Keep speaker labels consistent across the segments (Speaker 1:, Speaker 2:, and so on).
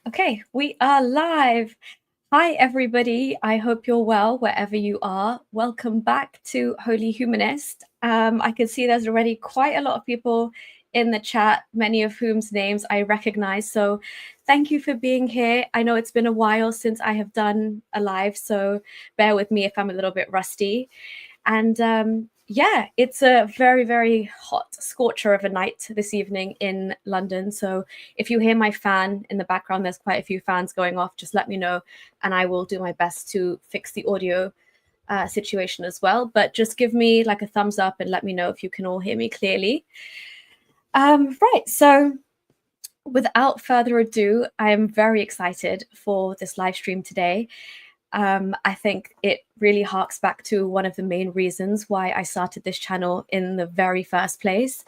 Speaker 1: Okay, we are live. Hi, everybody. I hope you're well wherever you are. Welcome back to Holy Humanist. I can see there's already quite a lot of people in the chat, many of whom's names I recognize. So thank you for being here. I know it's been a while since I have done a live, so bear with me if I'm a little bit rusty. And yeah, it's a very, very hot scorcher of a night this evening in London. So if you hear my fan in the background, there's quite a few fans going off, just let me know and I will do my best to fix the audio situation as well. But just give me like a thumbs up and let me know if you can all hear me clearly. Right, so without further ado, I am very excited for this live stream today. I think it really harks back to one of the main reasons why I started this channel in the very first place.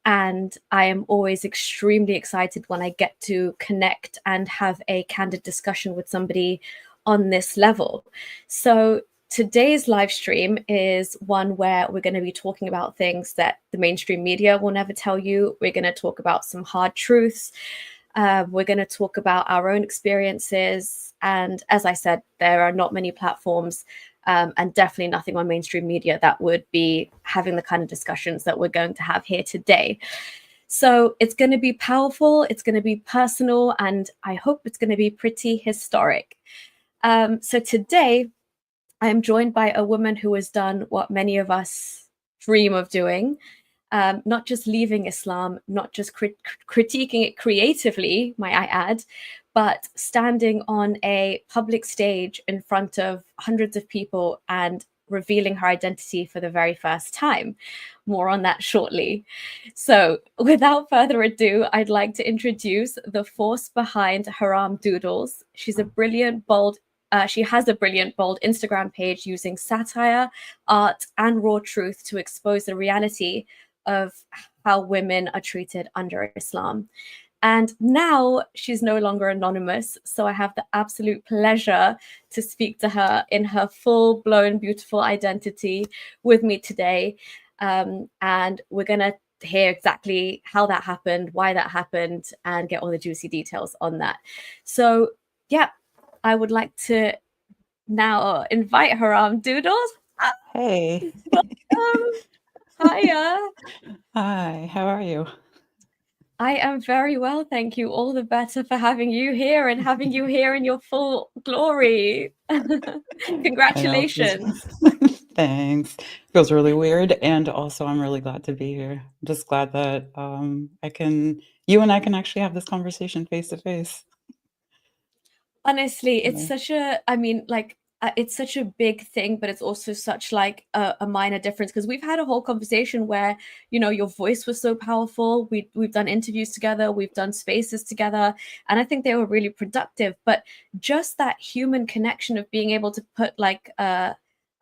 Speaker 1: And I am always extremely excited when I get to connect and have a candid discussion with somebody on this level. So today's live stream is one where we're going to be talking about things that the mainstream media will never tell you. We're going to talk about some hard truths. We're going to talk about our own experiences. And as I said, there are not many platforms and definitely nothing on mainstream media that would be having the kind of discussions that we're going to have here today. So it's going to be powerful, it's going to be personal, and I hope it's going to be pretty historic. So today, I'm joined by a woman who has done what many of us dream of doing. Not just leaving Islam, not just critiquing it creatively, might I add, but standing on a public stage in front of hundreds of people and revealing her identity for the very first time. More on that shortly. So without further ado, I'd like to introduce the force behind Haram Doodles. She has a brilliant, bold Instagram page using satire, art, and raw truth to expose the reality of how women are treated under Islam. And now she's no longer anonymous. So I have the absolute pleasure to speak to her in her full blown, beautiful identity with me today. And we're going to hear exactly how that happened, why that happened, and get all the juicy details on that. So, yeah, I would like to now invite Haram Doodles.
Speaker 2: Hey.
Speaker 1: Hiya.
Speaker 2: Hi, how are you?
Speaker 1: I am very well, thank you. All the better for having you here and having you here in your full glory. Congratulations.
Speaker 2: Thanks. Feels really weird. And also, I'm really glad to be here. I'm just glad that you and I can actually have this conversation face to face.
Speaker 1: Honestly, it's
Speaker 2: Yeah.
Speaker 1: such a, it's such a big thing, but it's also such like a minor difference because we've had a whole conversation where, you know, your voice was so powerful. We've done interviews together, we've done spaces together, and I think they were really productive. But just that human connection of being able to put like a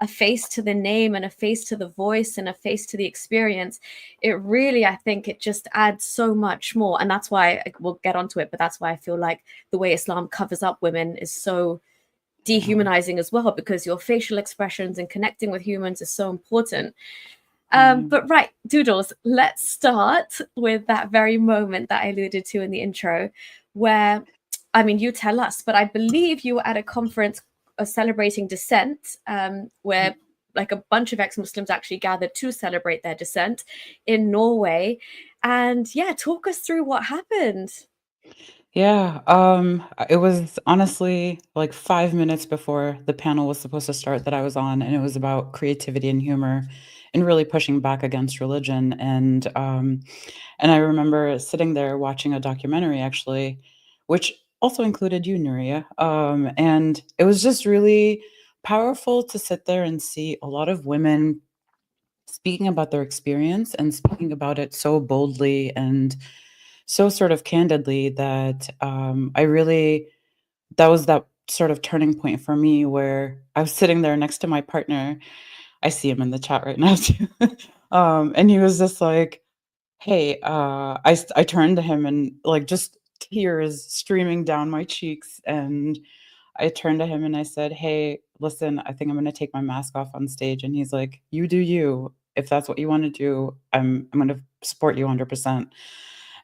Speaker 1: face to the name and a face to the voice and a face to the experience, it really, I think it just adds so much more. And that's why we'll get onto it, but that's why I feel like the way Islam covers up women is so dehumanizing as well, because your facial expressions and connecting with humans is so important. But right, Doodles, let's start with that very moment that I alluded to in the intro, where, I mean, you tell us, but I believe you were at a conference celebrating dissent, where like a bunch of ex-Muslims actually gathered to celebrate their dissent in Norway. And yeah, talk us through what happened.
Speaker 2: Yeah, it was honestly like 5 minutes before the panel was supposed to start that I was on, and it was about creativity and humor and really pushing back against religion. And I remember sitting there watching a documentary actually, which also included you, Nuria. And it was just really powerful to sit there and see a lot of women speaking about their experience and speaking about it so boldly and so sort of candidly that I really, that was that sort of turning point for me where I was sitting there next to my partner. I see him in the chat right now too. And he was just like, hey, I turned to him and like just tears streaming down my cheeks. And I turned to him and I said, hey, listen, I think I'm going to take my mask off on stage. And he's like, you do you. If that's what you want to do, I'm going to support you 100%.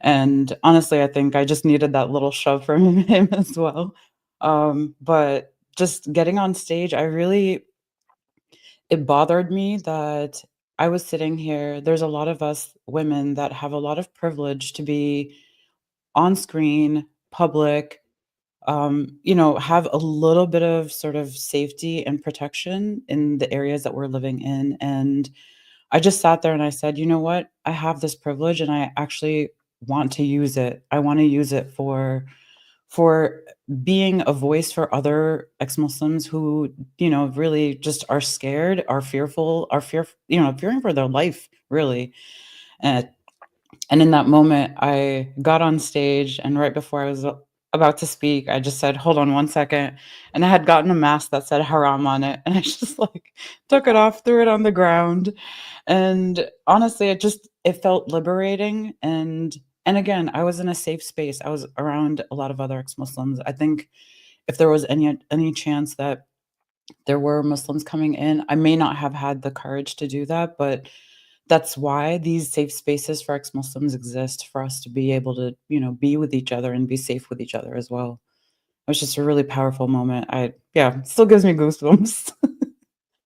Speaker 2: And honestly, I think I just needed that little shove from him as well. But just getting on stage, it bothered me that I was sitting here. There's a lot of us women that have a lot of privilege to be on screen, public, have a little bit of sort of safety and protection in the areas that we're living in. And I just sat there and I said, you know what? I have this privilege and I actually want to use it. I want to use it for being a voice for other ex-Muslims who, really just are scared, are fearful, fearing for their life, really. And and in that moment, I got on stage, and right before I was about to speak, I just said, "Hold on one second." And I had gotten a mask that said haram on it, and I just like took it off, threw it on the ground. And honestly, it felt liberating. And again, I was in a safe space. I was around a lot of other ex-Muslims. I think if there was any chance that there were Muslims coming in, I may not have had the courage to do that, but that's why these safe spaces for ex-Muslims exist, for us to be able to, be with each other and be safe with each other as well. It was just a really powerful moment. Yeah, still gives me goosebumps.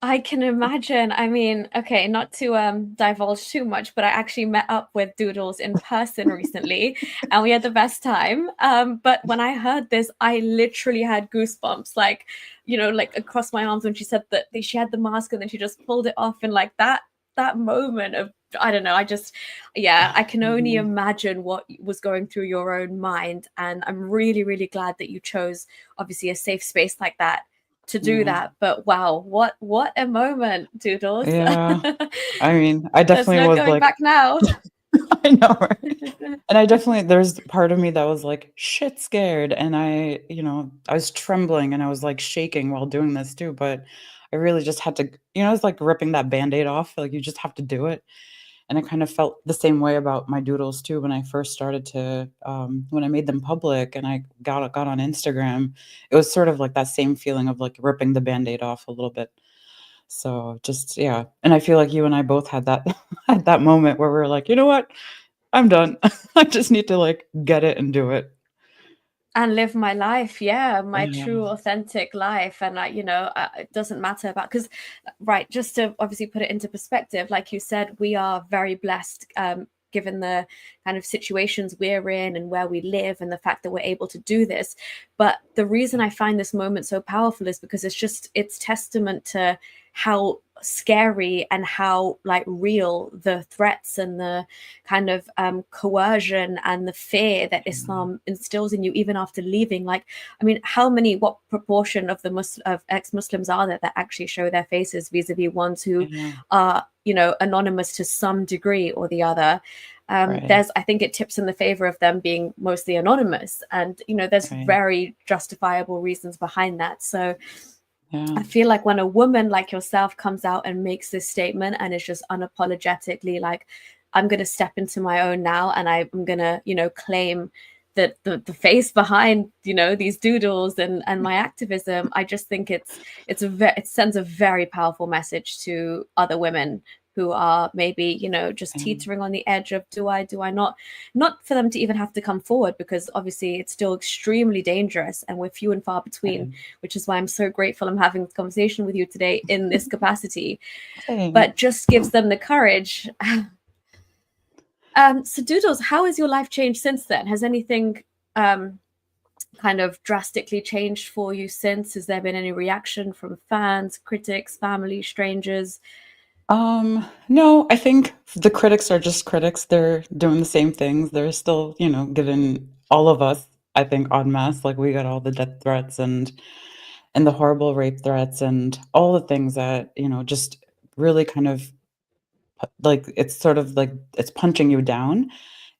Speaker 1: I can imagine. I mean, okay, not to divulge too much, but I actually met up with Doodles in person recently, and we had the best time. But when I heard this, I literally had goosebumps, like, like across my arms when she said that she had the mask and then she just pulled it off, and like that moment of, I don't know, yeah, I can only
Speaker 2: Mhm.
Speaker 1: imagine what was going through your own mind, and I'm really, really glad that you chose obviously a safe space like that to do
Speaker 2: Yeah.
Speaker 1: that. But wow, what a moment, Doodles.
Speaker 2: Yeah. I mean, I
Speaker 1: There's
Speaker 2: definitely
Speaker 1: no
Speaker 2: was
Speaker 1: going
Speaker 2: like
Speaker 1: back now.
Speaker 2: I know, right? And there's part of me that was like shit scared, and I was trembling and I was like shaking while doing this too, but I really just had to, it's like ripping that band-aid off, like you just have to do it. And I kind of felt the same way about my doodles too when I first started to when I made them public and I got on Instagram. It was sort of like that same feeling of like ripping the band-aid off a little bit. So just yeah. And I feel like you and I both had that at that moment where we were like, you know what? I'm done. I just need to like get it and do it.
Speaker 1: And live my life, yeah, my
Speaker 2: Yeah.
Speaker 1: true authentic life. And it doesn't matter about, because right, just to obviously put it into perspective, like you said, we are very blessed, given the kind of situations we're in and where we live and the fact that we're able to do this. But the reason I find this moment so powerful is because it's testament to how scary and how like real the threats and the kind of coercion and the fear that Islam instills in you even after leaving. Like, I mean, what proportion of of ex-Muslims are there that actually show their faces vis-a-vis ones who
Speaker 2: Yeah.
Speaker 1: are, anonymous to some degree or the other?
Speaker 2: Right.
Speaker 1: I think it tips in the favor of them being mostly anonymous, and there's
Speaker 2: Right.
Speaker 1: very justifiable reasons behind that. So
Speaker 2: Yeah.
Speaker 1: I feel like when a woman like yourself comes out and makes this statement and is just unapologetically like, I'm going to step into my own now, and I'm going to, claim that the face behind, these doodles and my activism, I just think it sends a very powerful message to other women who are maybe, just
Speaker 2: Yeah.
Speaker 1: teetering on the edge of, do I not for them to even have to come forward, because obviously it's still extremely dangerous and we're few and far between,
Speaker 2: Right.
Speaker 1: which is why I'm so grateful I'm having this conversation with you today in this capacity, but
Speaker 2: Thanks.
Speaker 1: just gives them the courage. So Doodles, how has your life changed since then? Has anything kind of drastically changed for you since? Has there been any reaction from fans, critics, family, strangers?
Speaker 2: No, I think the critics are just critics. They're doing the same things. They're still, giving all of us, I think, en masse, like we got all the death threats and the horrible rape threats and all the things that, just really kind of like it's sort of like it's punching you down.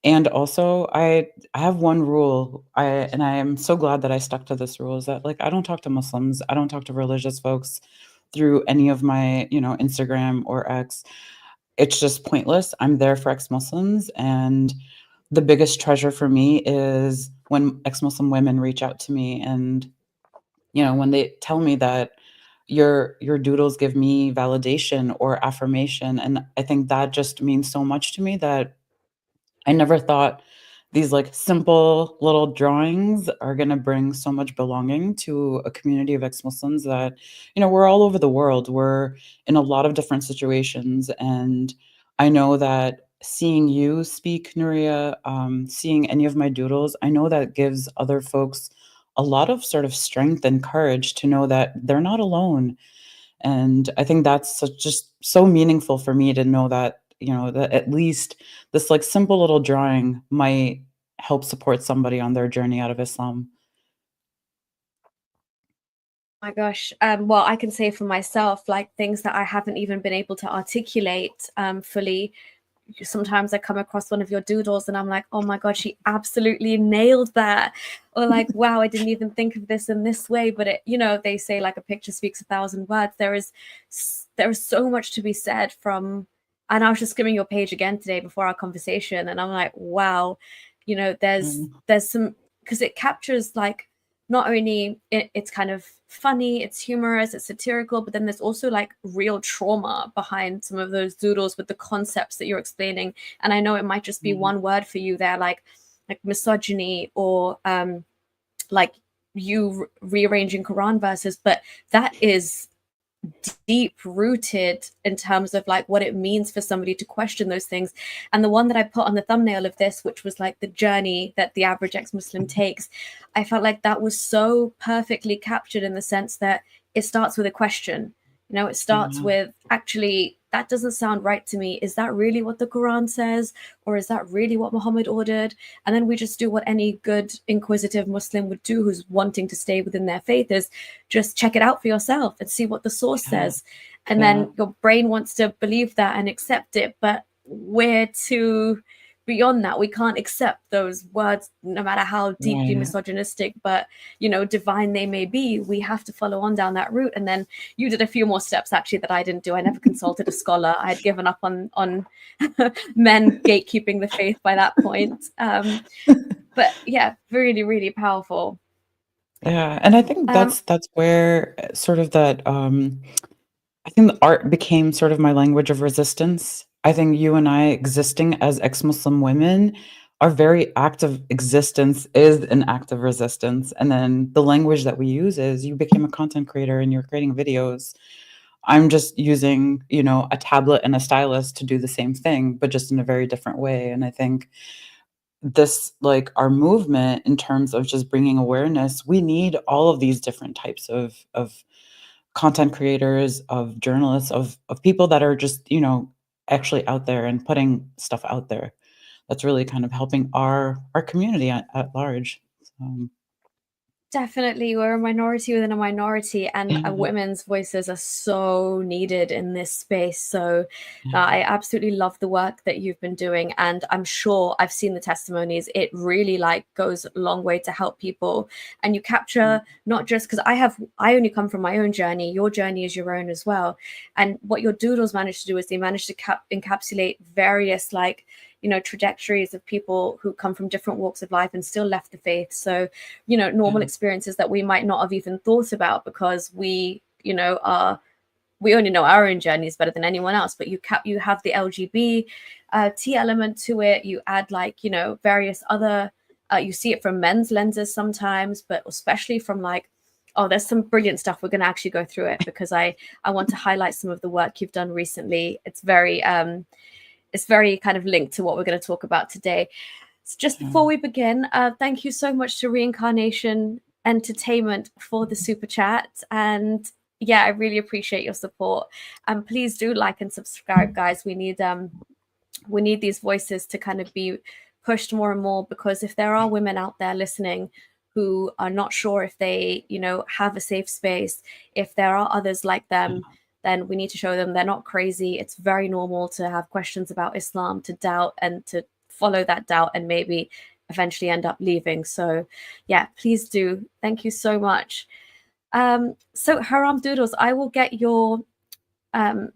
Speaker 2: And also I have one rule. I am so glad that I stuck to this rule is that like I don't talk to Muslims. I don't talk to religious folks through any of my, Instagram or X. It's just pointless. I'm there for ex-Muslims, and the biggest treasure for me is when ex-Muslim women reach out to me and, when they tell me that your doodles give me validation or affirmation, and I think that just means so much to me that I never thought these like simple little drawings are going to bring so much belonging to a community of ex-Muslims that, we're all over the world. We're in a lot of different situations. And I know that seeing you speak, Nuria, seeing any of my doodles, I know that gives other folks a lot of sort of strength and courage to know that they're not alone. And I think that's just so meaningful for me to know that, that at least this like simple little drawing might help support somebody on their journey out of Islam.
Speaker 1: My gosh. Well, I can say for myself, like things that I haven't even been able to articulate fully. Sometimes I come across one of your doodles and I'm like, oh my God, she absolutely nailed that. Or like, wow, I didn't even think of this in this way. But they say like a picture speaks 1,000 words. There is so much to be said from, and I was just skimming your page again today before our conversation, and I'm like, wow, there's some, because it captures like, not only it's kind of funny, it's humorous, it's satirical, but then there's also like real trauma behind some of those doodles with the concepts that you're explaining. And I know it might just be one word for you there, like misogyny, or like you rearranging Quran verses, but that is deep rooted in terms of like what it means for somebody to question those things. And the one that I put on the thumbnail of this, which was like the journey that the average ex-Muslim takes, I felt like that was so perfectly captured in the sense that it starts with a question. It starts with, actually, that doesn't sound right to me. Is that really what the Quran says? Or is that really what Muhammad ordered? And then we just do what any good inquisitive Muslim would do who's wanting to stay within their faith, is just check it out for yourself and see what the source says. And then your brain wants to believe that and accept it, but we're too beyond that. We can't accept those words, no matter how deeply misogynistic, but divine they may be. We have to follow on down that route. And then you did a few more steps actually that I didn't do. I never consulted a scholar. I had given up on men gatekeeping the faith by that point. But yeah, really, really powerful.
Speaker 2: Yeah, and I think that's where sort of that I think the art became sort of my language of resistance. I think you and I existing as ex-Muslim women, our very act of existence is an act of resistance. And then the language that we use is, you became a content creator and you're creating videos. I'm just using, a tablet and a stylus to do the same thing, but just in a very different way. And I think this, like our movement in terms of just bringing awareness, we need all of these different types of content creators, of journalists, of people that are just, actually out there and putting stuff out there. That's really kind of helping our community at large.
Speaker 1: Definitely, we're a minority within a minority, and
Speaker 2: Yeah,
Speaker 1: women's voices are so needed in this space. So I absolutely love the work that you've been doing, and I'm sure I've seen the testimonies. It really like goes a long way to help people, and you capture not just, because I only come from my own journey. Your journey is your own as well, and what your doodles managed to do is they managed to encapsulate various like trajectories of people who come from different walks of life and still left the faith. So normal experiences that we might not have even thought about, because we only know our own journeys better than anyone else. But you have the LGBT T element to it. You add like various other you see it from men's lenses sometimes, but especially from like, oh, there's some brilliant stuff. We're going to actually go through it, because I want to highlight some of the work you've done recently. It's very kind of linked to what we're going to talk about today. So just before we begin, thank you so much to Reincarnation Entertainment for the super chat. And yeah, I really appreciate your support. And please do like and subscribe, guys. We need these voices to kind of be pushed more and more, because if there are women out there listening who are not sure if they, have a safe space, if there are others like them, then we need to show them they're not crazy. It's very normal to have questions about Islam, to doubt, and to follow that doubt and maybe eventually end up leaving. So yeah, please do. Thank you so much. So Haram Doodles, I will get your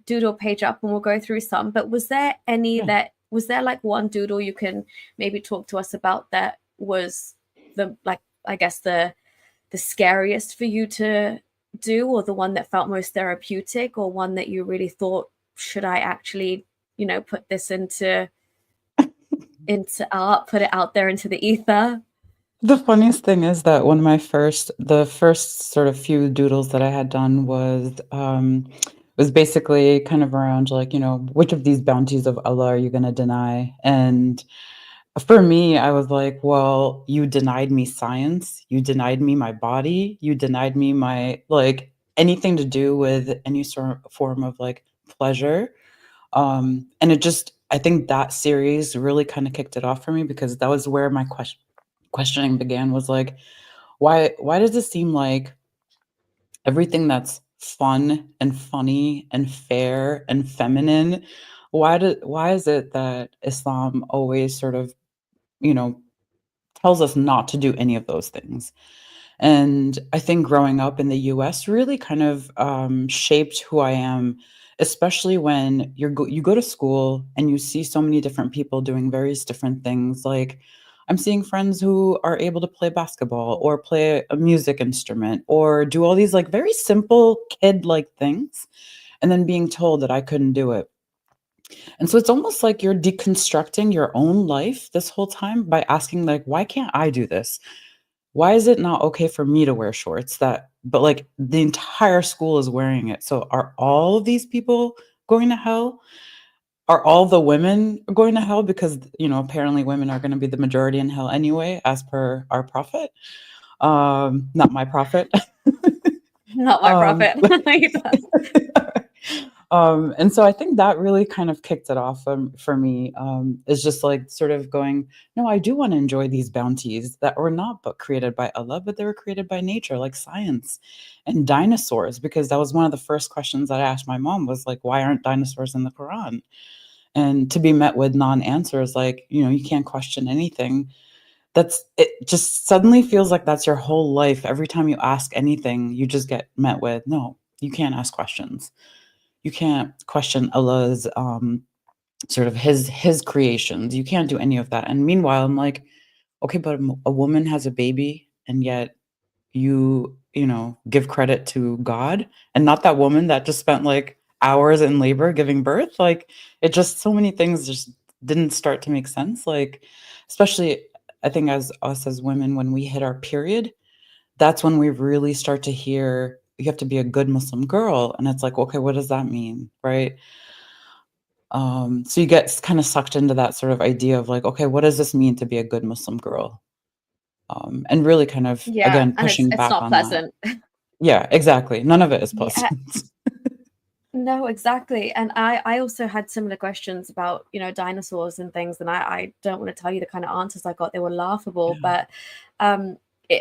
Speaker 1: doodle page up and we'll go through some, but was there like one doodle you can maybe talk to us about that was the, like, I guess the scariest for you to do, or the one that felt most therapeutic, or one that you really thought, should I actually put this into put it out there into the ether.
Speaker 2: The funniest thing is that one of the first sort of few doodles that I had done was basically kind of around like, which of these bounties of Allah are you going to deny? And for me, I was like, well, you denied me science, you denied me my body, you denied me my like anything to do with any sort of form of like pleasure. And I think that series really kind of kicked it off for me because that was where my questioning began was like, why does it seem like everything that's fun and funny and fair and feminine, why is it that Islam always sort of, you know, tells us not to do any of those things? And I think growing up in the US really kind of shaped who I am, especially when you go to school and you see so many different people doing various different things. Like I'm seeing friends who are able to play basketball or play a music instrument or do all these like very simple kid-like things, and then being told that I couldn't do it. And so it's almost like you're deconstructing your own life this whole time by asking like, why can't I do this? Why is it not okay for me to wear shorts but like the entire school is wearing it? So are all of these people going to hell? Are all the women going to hell? Because, apparently women are going to be the majority in hell anyway, as per our prophet. Not my prophet.
Speaker 1: Not my
Speaker 2: um,
Speaker 1: prophet.
Speaker 2: and so I think that really kind of kicked it off for me. Is just like sort of going, no, I do want to enjoy these bounties that were not but created by Allah, but they were created by nature, like science and dinosaurs. Because that was one of the first questions that I asked my mom was like, why aren't dinosaurs in the Quran? And to be met with non-answers, like, you can't question anything. It just suddenly feels like that's your whole life. Every time you ask anything, you just get met with, no, you can't ask questions. You can't question Allah's sort of his creations. You can't do any of that. And meanwhile, I'm like, okay, but a woman has a baby, and yet give credit to God and not that woman that just spent like hours in labor giving birth. Like it just so many things just didn't start to make sense. Like especially I think as us as women, when we hit our period, that's when we really start to hear you have to be a good Muslim girl. And it's like, okay, what does that mean? Right. So you get kind of sucked into that sort of idea of like, okay, what does this mean to be a good Muslim girl? And really kind of,
Speaker 1: Yeah,
Speaker 2: again,
Speaker 1: and
Speaker 2: pushing
Speaker 1: it's
Speaker 2: back
Speaker 1: not
Speaker 2: on that.
Speaker 1: pleasant.
Speaker 2: Yeah, exactly. None of it is
Speaker 1: Yeah,
Speaker 2: pleasant.
Speaker 1: no, exactly. And I also had similar questions about, dinosaurs and things, and I don't want to tell you the kind of answers I got. They were laughable,
Speaker 2: Yeah.
Speaker 1: but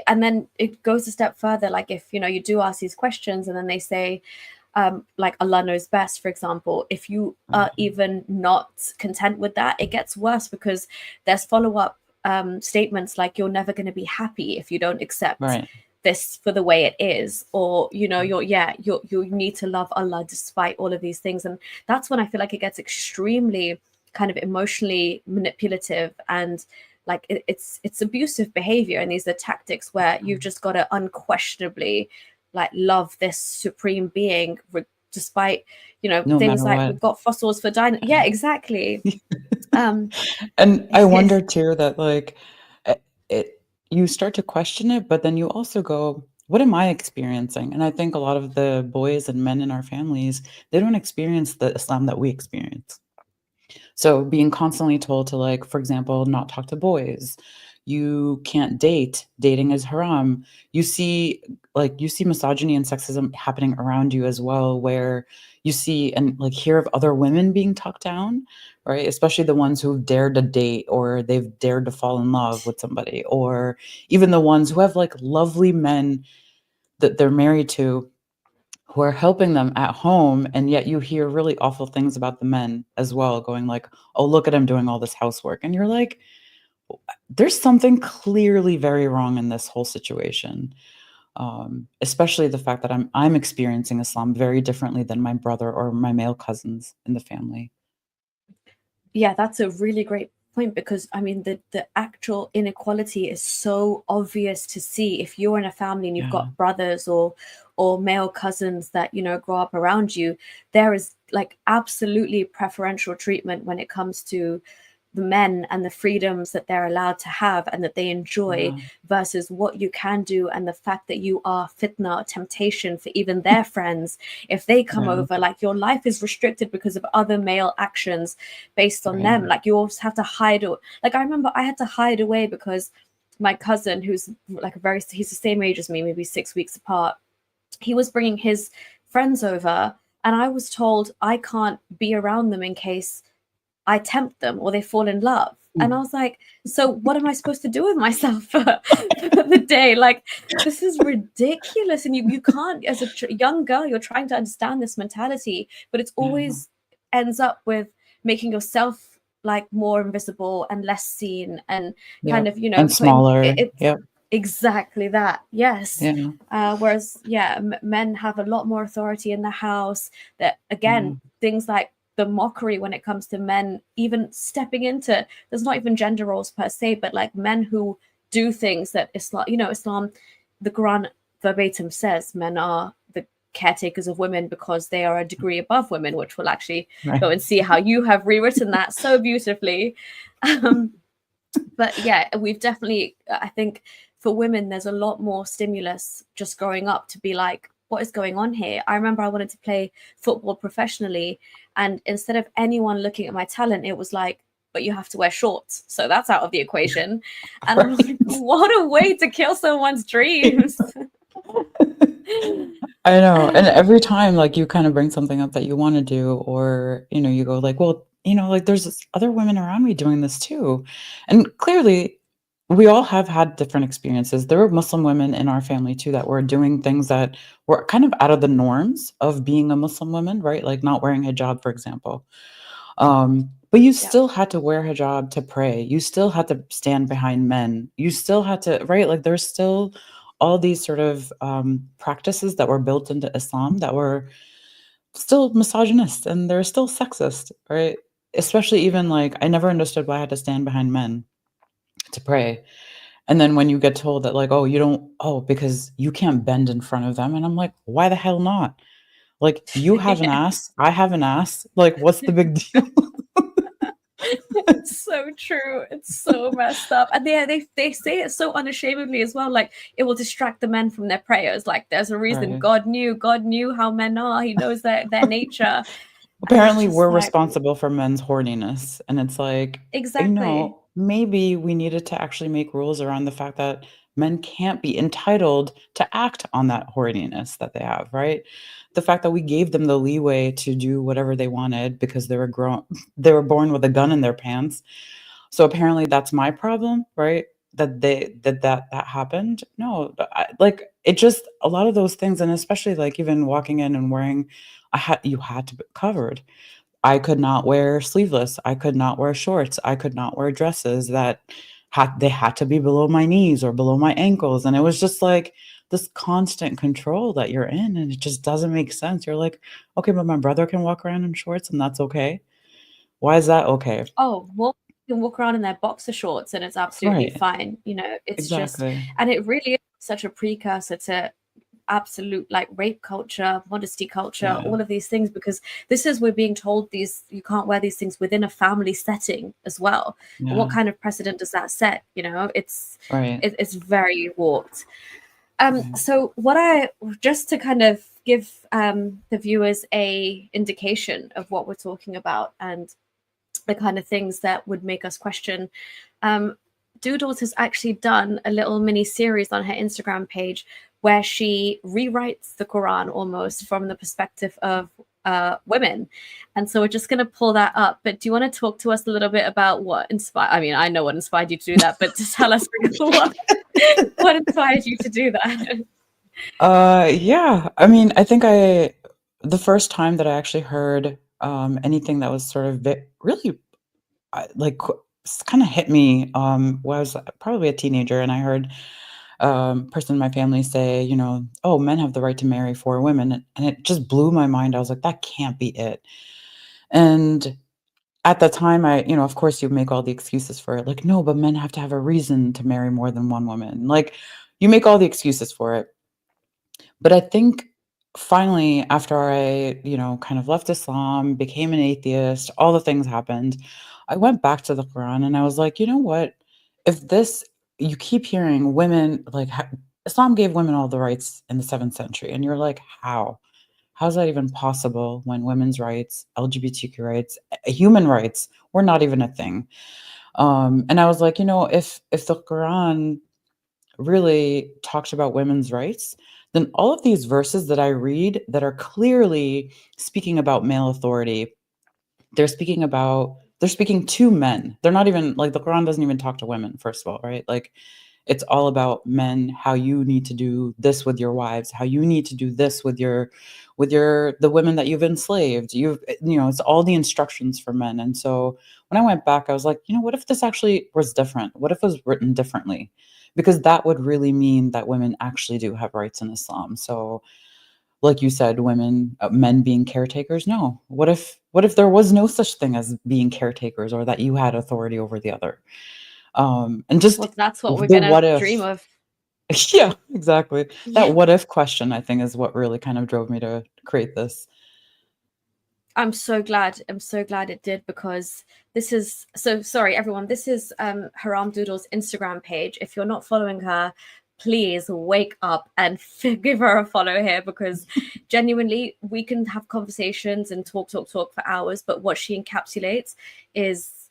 Speaker 1: and then it goes a step further. Like if, you do ask these questions and then they say, like Allah knows best, for example, if you are
Speaker 2: Right.
Speaker 1: even not content with that, it gets worse because there's follow-up statements like you're never going to be happy if you don't accept
Speaker 2: Right.
Speaker 1: this for the way it is, or
Speaker 2: Right.
Speaker 1: you need to love Allah despite all of these things. And that's when I feel like it gets extremely kind of emotionally manipulative, and like it's abusive behavior, and these are tactics where you've just got to unquestionably like love this supreme being despite
Speaker 2: No
Speaker 1: things
Speaker 2: matter
Speaker 1: like
Speaker 2: what.
Speaker 1: we've got fossils for yeah, exactly. um
Speaker 2: And I wonder too that like it, it you start to question it, but then you also go, what am I experiencing? And I think a lot of the boys and men in our families, they don't experience the Islam that we experience. So being constantly told to like, for example, not talk to boys, you can't date, dating is haram. You see misogyny and sexism happening around you as well, where you see and like hear of other women being talked down, right? Especially the ones who've dared to date or they've dared to fall in love with somebody, or even the ones who have like lovely men that they're married to who are helping them at home, and yet you hear really awful things about the men as well, going like, oh, look at him doing all this housework, and you're like, there's something clearly very wrong in this whole situation. Especially the fact that I'm experiencing Islam very differently than my brother or my male cousins in the family.
Speaker 1: Yeah, that's a really great point, because I mean the actual inequality is so obvious to see if you're in a family and you've
Speaker 2: Yeah.
Speaker 1: got brothers or male cousins that grow up around you. There is like absolutely preferential treatment when it comes to the men and the freedoms that they're allowed to have and that they enjoy
Speaker 2: Yeah.
Speaker 1: versus what you can do, and the fact that you are fitna, temptation for even their friends if they come
Speaker 2: Yeah.
Speaker 1: over. Like, your life is restricted because of other male actions based on
Speaker 2: Right.
Speaker 1: them. Like, you always have to hide. Like, I remember I had to hide away because my cousin, who's like he's the same age as me, maybe 6 weeks apart, he was bringing his friends over, and I was told I can't be around them in case I tempt them or they fall in love. And I was like, so what am I supposed to do with myself for the day? Like, this is ridiculous. And you can't, as a young girl, you're trying to understand this mentality, but it's
Speaker 2: Yeah.
Speaker 1: always ends up with making yourself like more invisible and less seen, and kind
Speaker 2: Yep.
Speaker 1: of,
Speaker 2: And smaller.
Speaker 1: it's
Speaker 2: Yep.
Speaker 1: exactly that. Yes.
Speaker 2: Yeah.
Speaker 1: Whereas, yeah, men have a lot more authority in the house. That,
Speaker 2: Yeah.
Speaker 1: again, things like the mockery when it comes to men even stepping into, there's not even gender roles per se, but like men who do things that Islam, the Quran verbatim says men are the caretakers of women because they are a degree above women, which we'll actually
Speaker 2: Right.
Speaker 1: go and see how you have rewritten that so beautifully. But yeah, we've definitely, I think for women, there's a lot more stimulus just growing up to be like, what is going on here? I remember I wanted to play football professionally, and instead of anyone looking at my talent, it was like, but you have to wear shorts. So that's out of the equation. And I'm like, what a way to kill someone's dreams.
Speaker 2: I know. And every time, like, you kind of bring something up that you want to do, or, you go like, well, like, there's other women around me doing this too. And clearly, we all have had different experiences. There were Muslim women in our family too that were doing things that were kind of out of the norms of being a Muslim woman, right? Like not wearing hijab, for example. But you
Speaker 1: Yeah.
Speaker 2: still had to wear hijab to pray. You still had to stand behind men. You still had to, right? Like there's still all these sort of practices that were built into Islam that were still misogynist and they're still sexist, right? Especially even like I never understood why I had to stand behind men to pray. And then when you get told that like, oh, you don't, oh, because you can't bend in front of them. And I'm like, why the hell not? Like you have an ass, I have an ass. Like, what's the big deal?
Speaker 1: It's so true. It's so messed up. And they say it so unashamedly as well. Like, it will distract the men from their prayers. Like, there's a reason.
Speaker 2: Right.
Speaker 1: God knew how men are. He knows their nature. And it's
Speaker 2: Apparently,
Speaker 1: just
Speaker 2: we're
Speaker 1: like,
Speaker 2: responsible for men's horniness, and it's like,
Speaker 1: exactly.
Speaker 2: maybe we needed to actually make rules around the fact that men can't be entitled to act on that horniness that they have, right? The fact that we gave them the leeway to do whatever they wanted because they were born with a gun in their pants. So apparently that's my problem, right? That happened. No, like it just a lot of those things, and especially like even walking in and wearing, you had to be covered. I could not wear sleeveless. I could not wear shorts. I could not wear dresses that had to be below my knees or below my ankles, and it was just like this constant control that you're in, and it just doesn't make sense. You're like, okay, but my brother can walk around in shorts, and that's okay. Why is that okay?
Speaker 1: Oh, well, you can walk around in their boxer shorts and it's absolutely
Speaker 2: Right.
Speaker 1: fine. It's just,
Speaker 2: Exactly.
Speaker 1: and it really is such a precursor to absolute like rape culture, modesty culture,
Speaker 2: Yeah.
Speaker 1: all of these things, because this is, we're being told these, you can't wear these things within a family setting as well. And what
Speaker 2: Yeah.
Speaker 1: kind of precedent does that set?
Speaker 2: Right.
Speaker 1: It's very warped.
Speaker 2: Right.
Speaker 1: So what I just to kind of give the viewers a indication of what we're talking about and the kind of things that would make us question. Doodles has actually done a little mini series on her Instagram page where she rewrites the Quran almost from the perspective of women. And so we're just going to pull that up. But do you want to talk to us a little bit about what inspired? I mean, I know what inspired you to do that, but to tell us what inspired you to do that?
Speaker 2: Yeah. I mean, I think the first time that I actually heard anything that was sort of really like kind of hit me was probably a teenager, and I heard person in my family say, oh, men have the right to marry four women, and it just blew my mind. I was like, that can't be it. And at the time, of course, you make all the excuses for it, like, no, but men have to have a reason to marry more than one woman. Like, you make all the excuses for it. But I think finally, after I, kind of left Islam, became an atheist, all the things happened. I went back to the Quran and I was like, you know what? If this, you keep hearing women, like, Islam gave women all the rights in the 7th century. And you're like, how? How's that even possible when women's rights, LGBTQ rights, human rights were not even a thing? And I was like, you know, if the Quran really talks about women's rights, then all of these verses that I read that are clearly speaking about male authority, they're speaking to men. They're not even like the Quran doesn't even talk to women, first of all, right? Like it's all about men, how you need to do this with your wives, how you need to do this with your the women that you've enslaved. It's all the instructions for men. And so when I went back, I was like, you know, what if this actually was different? What if it was written differently? Because that would really mean that women actually do have rights in Islam. So like you said, men being caretakers. No. What if there was no such thing as being caretakers or that you had authority over the other? And just
Speaker 1: Well, that's what we're
Speaker 2: the
Speaker 1: gonna
Speaker 2: what
Speaker 1: dream
Speaker 2: if.
Speaker 1: of.
Speaker 2: Yeah, exactly.
Speaker 1: Yeah.
Speaker 2: That what if question, I think, is what really kind of drove me to create this.
Speaker 1: I'm so glad. I'm so glad it did, because this is so sorry, everyone. This is Haram Doodle's Instagram page. If you're not following her, please wake up and give her a follow here, because genuinely we can have conversations and talk for hours, but what she encapsulates is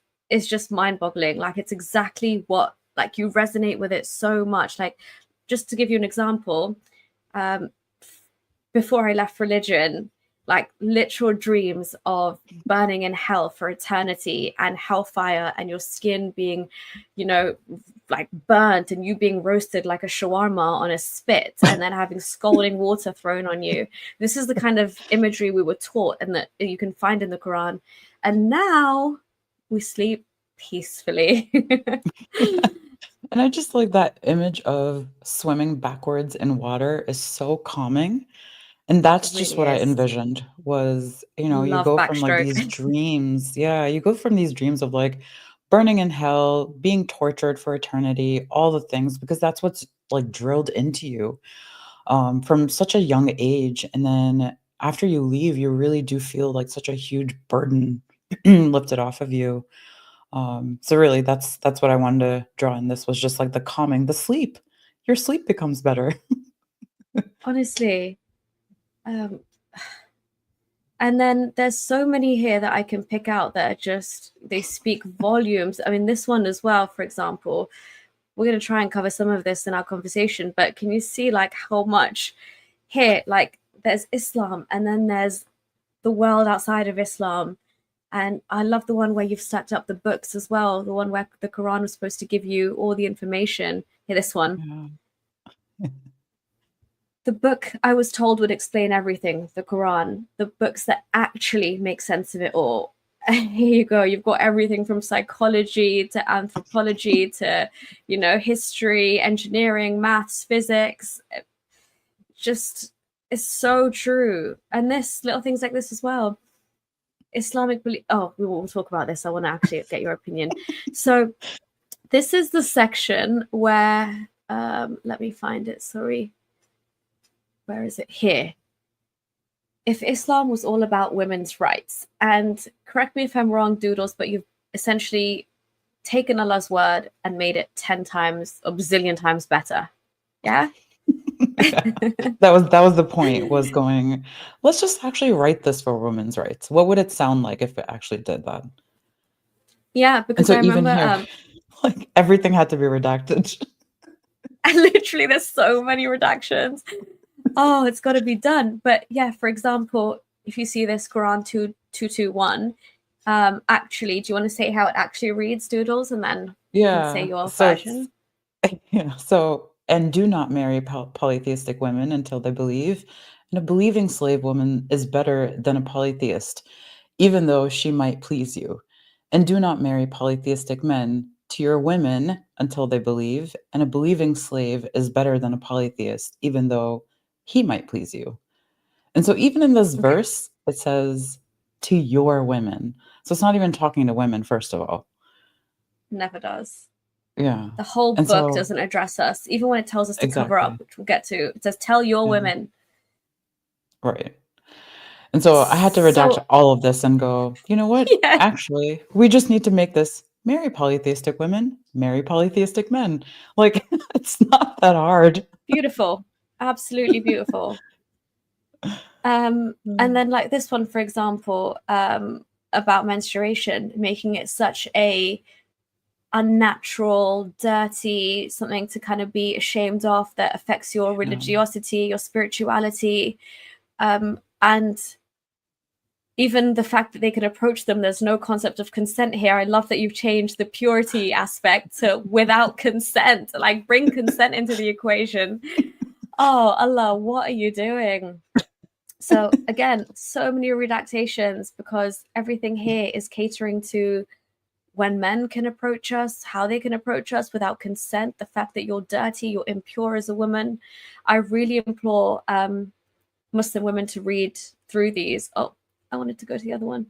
Speaker 1: just mind-boggling. Like it's exactly what, like, you resonate with it so much. Like, just to give you an example, um, before I left religion, like literal dreams of burning in hell for eternity and hellfire and your skin being, you know, like burnt and you being roasted like a shawarma on a spit and then having scalding water thrown on you. This is the kind of imagery we were taught and that you can find in the Quran. And now we sleep peacefully.
Speaker 2: And I just like that image of swimming backwards in water is so calming. And
Speaker 1: It
Speaker 2: that's just
Speaker 1: really
Speaker 2: what I
Speaker 1: is.
Speaker 2: envisioned was, you
Speaker 1: Love
Speaker 2: go from like
Speaker 1: backstroke.
Speaker 2: these dreams. Yeah, you go from these dreams of like burning in hell, being tortured for eternity, all the things, because that's what's like drilled into you from such a young age. And then after you leave, you really do feel like such a huge burden lifted off of you. So really that's what I wanted to draw in this was just like the calming, the sleep. Your sleep becomes better.
Speaker 1: Honestly. Um, And then there's so many here that I can pick out that are just, they speak volumes. I mean, this one as well, for example, we're going to try and cover some of this in our conversation, but can you see like how much here, like there's Islam and then there's the world outside of Islam. And I love the one where you've stacked up the books as well, the one where the Quran was supposed to give you all the information. Here, this one.
Speaker 2: Yeah.
Speaker 1: The book I was told would explain everything, the Quran, the books that actually make sense of it all. Here you go. You've got everything from psychology to anthropology to, history, engineering, maths, physics. Just it's so true. And this little things like this as well. Islamic belief. Oh, we will talk about this. I want to actually get your opinion. So this is the section where let me find it. Sorry. Where is it? Here. If Islam was all about women's rights, and correct me if I'm wrong, Doodles, but you've essentially taken Allah's word and made it 10 times or bazillion times better. Yeah?
Speaker 2: Yeah. That was the point, was going, let's just actually write this for women's rights. What would it sound like if it actually did that?
Speaker 1: Yeah,
Speaker 2: And
Speaker 1: because
Speaker 2: so
Speaker 1: I
Speaker 2: even
Speaker 1: remember
Speaker 2: here, like everything had to be redacted.
Speaker 1: literally there's so many redactions. Oh, it's got to be done. But yeah, for example, if you see this Quran 2221, actually, do you want to say how it actually reads, Doodles, and then you can say
Speaker 2: Yeah.
Speaker 1: your
Speaker 2: So it's
Speaker 1: version?
Speaker 2: yeah. So and do not marry polytheistic women until they believe. And a believing slave woman is better than a polytheist, even though she might please you. And do not marry polytheistic men to your women until they believe. And a believing slave is better than a polytheist, even though he might please you. And so even in this
Speaker 1: Okay,
Speaker 2: verse, it says to your women. So it's not even talking to women, first of all.
Speaker 1: never does.
Speaker 2: Yeah.
Speaker 1: The whole
Speaker 2: And
Speaker 1: book
Speaker 2: so
Speaker 1: doesn't address us, even when it tells us to cover up,
Speaker 2: exactly.
Speaker 1: which we'll get to. It says, "Tell your
Speaker 2: Yeah.
Speaker 1: women."
Speaker 2: Right. And so I had to redact
Speaker 1: So
Speaker 2: all of this and go, you know what?
Speaker 1: yeah,
Speaker 2: Actually, we just need to make this marry polytheistic women, marry polytheistic men. Like, it's not that hard.
Speaker 1: beautiful. Absolutely beautiful. And then like this one, for example, about menstruation, making it such a unnatural, dirty, something to kind of be ashamed of that affects your
Speaker 2: Yeah.
Speaker 1: religiosity, your spirituality. And even the fact that they can approach them, there's no concept of consent here. I love that you've changed the purity aspect to without consent, like bring consent into the equation. Oh, Allah, what are you doing? So again, so many redactations because everything here is catering to when men can approach us, how they can approach us without consent, the fact that you're dirty, you're impure as a woman. I really implore Muslim women to read through these. Oh, I wanted to go to the other one.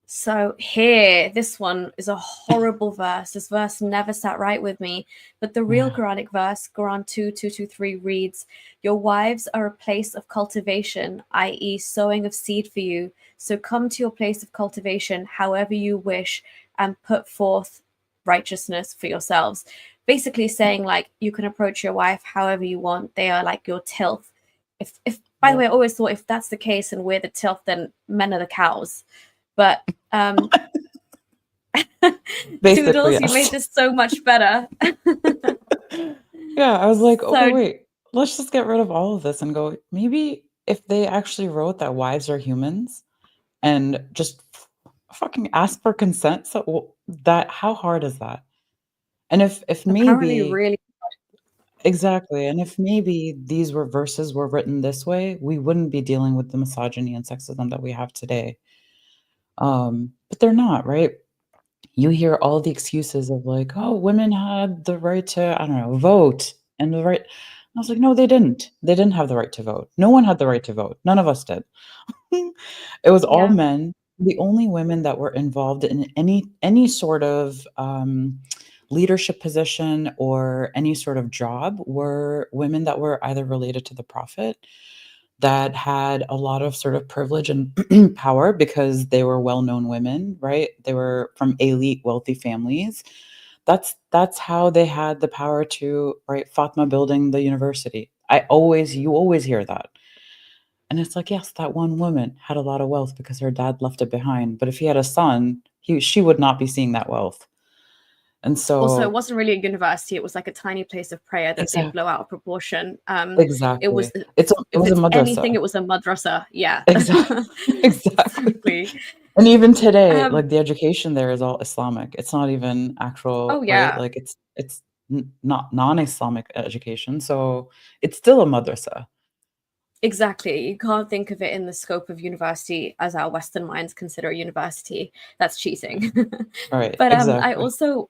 Speaker 1: So here, this one is a horrible verse. This verse never sat right with me. But the real Quranic verse, Quran 2:223 reads, "Your wives are a place of cultivation, i.e. sowing of seed for you. So come to your place of cultivation however you wish and put forth righteousness for yourselves." Basically saying like you can approach your wife however you want. They are like your tilth. If by the way, I always thought if that's the case and we're the tilth, then men are the cows. But
Speaker 2: Basically,
Speaker 1: Toodles, you
Speaker 2: yes.
Speaker 1: made this so much better.
Speaker 2: Yeah, I was like, okay,
Speaker 1: So
Speaker 2: wait, let's just get rid of all of this and go, maybe if they actually wrote that wives are humans and just fucking ask for consent, so that how hard is that? And if
Speaker 1: apparently
Speaker 2: maybe
Speaker 1: really
Speaker 2: exactly, and if maybe these were verses were written this way, we wouldn't be dealing with the misogyny and sexism that we have today. But they're not, right? You hear all the excuses of like, "Oh, women had the right to, I don't know, vote and the right." I was like, "No, they didn't. They didn't have the right to vote. No one had the right to vote. None of us did." It was all
Speaker 1: yeah.
Speaker 2: men. The only women that were involved in any sort of, leadership position or any sort of job were women that were either related to the prophet, that had a lot of sort of privilege and power because they were well-known women, right? They were from elite wealthy families. That's how they had the power to, right, Fatma building the university. You always hear that. And it's like, yes, that one woman had a lot of wealth because her dad left it behind. But if he had a son, she would not be seeing that wealth. And
Speaker 1: Also, it
Speaker 2: so
Speaker 1: wasn't really a university. It was like a tiny place of prayer that they
Speaker 2: exactly,
Speaker 1: blow out of proportion. It was,
Speaker 2: exactly. It
Speaker 1: if
Speaker 2: was a
Speaker 1: it's anything,
Speaker 2: madrasa.
Speaker 1: it was a madrasa. Yeah,
Speaker 2: Exactly, exactly.
Speaker 1: exactly.
Speaker 2: And even today,
Speaker 1: Um,
Speaker 2: like, the education there is all Islamic. It's not even
Speaker 1: oh
Speaker 2: actual, right?
Speaker 1: yeah,
Speaker 2: Like, it's n not non-Islamic education, so it's still a madrasa.
Speaker 1: exactly. You can't think of it in the scope of university as our Western minds consider a university. That's cheating.
Speaker 2: Right,
Speaker 1: But I
Speaker 2: exactly.
Speaker 1: also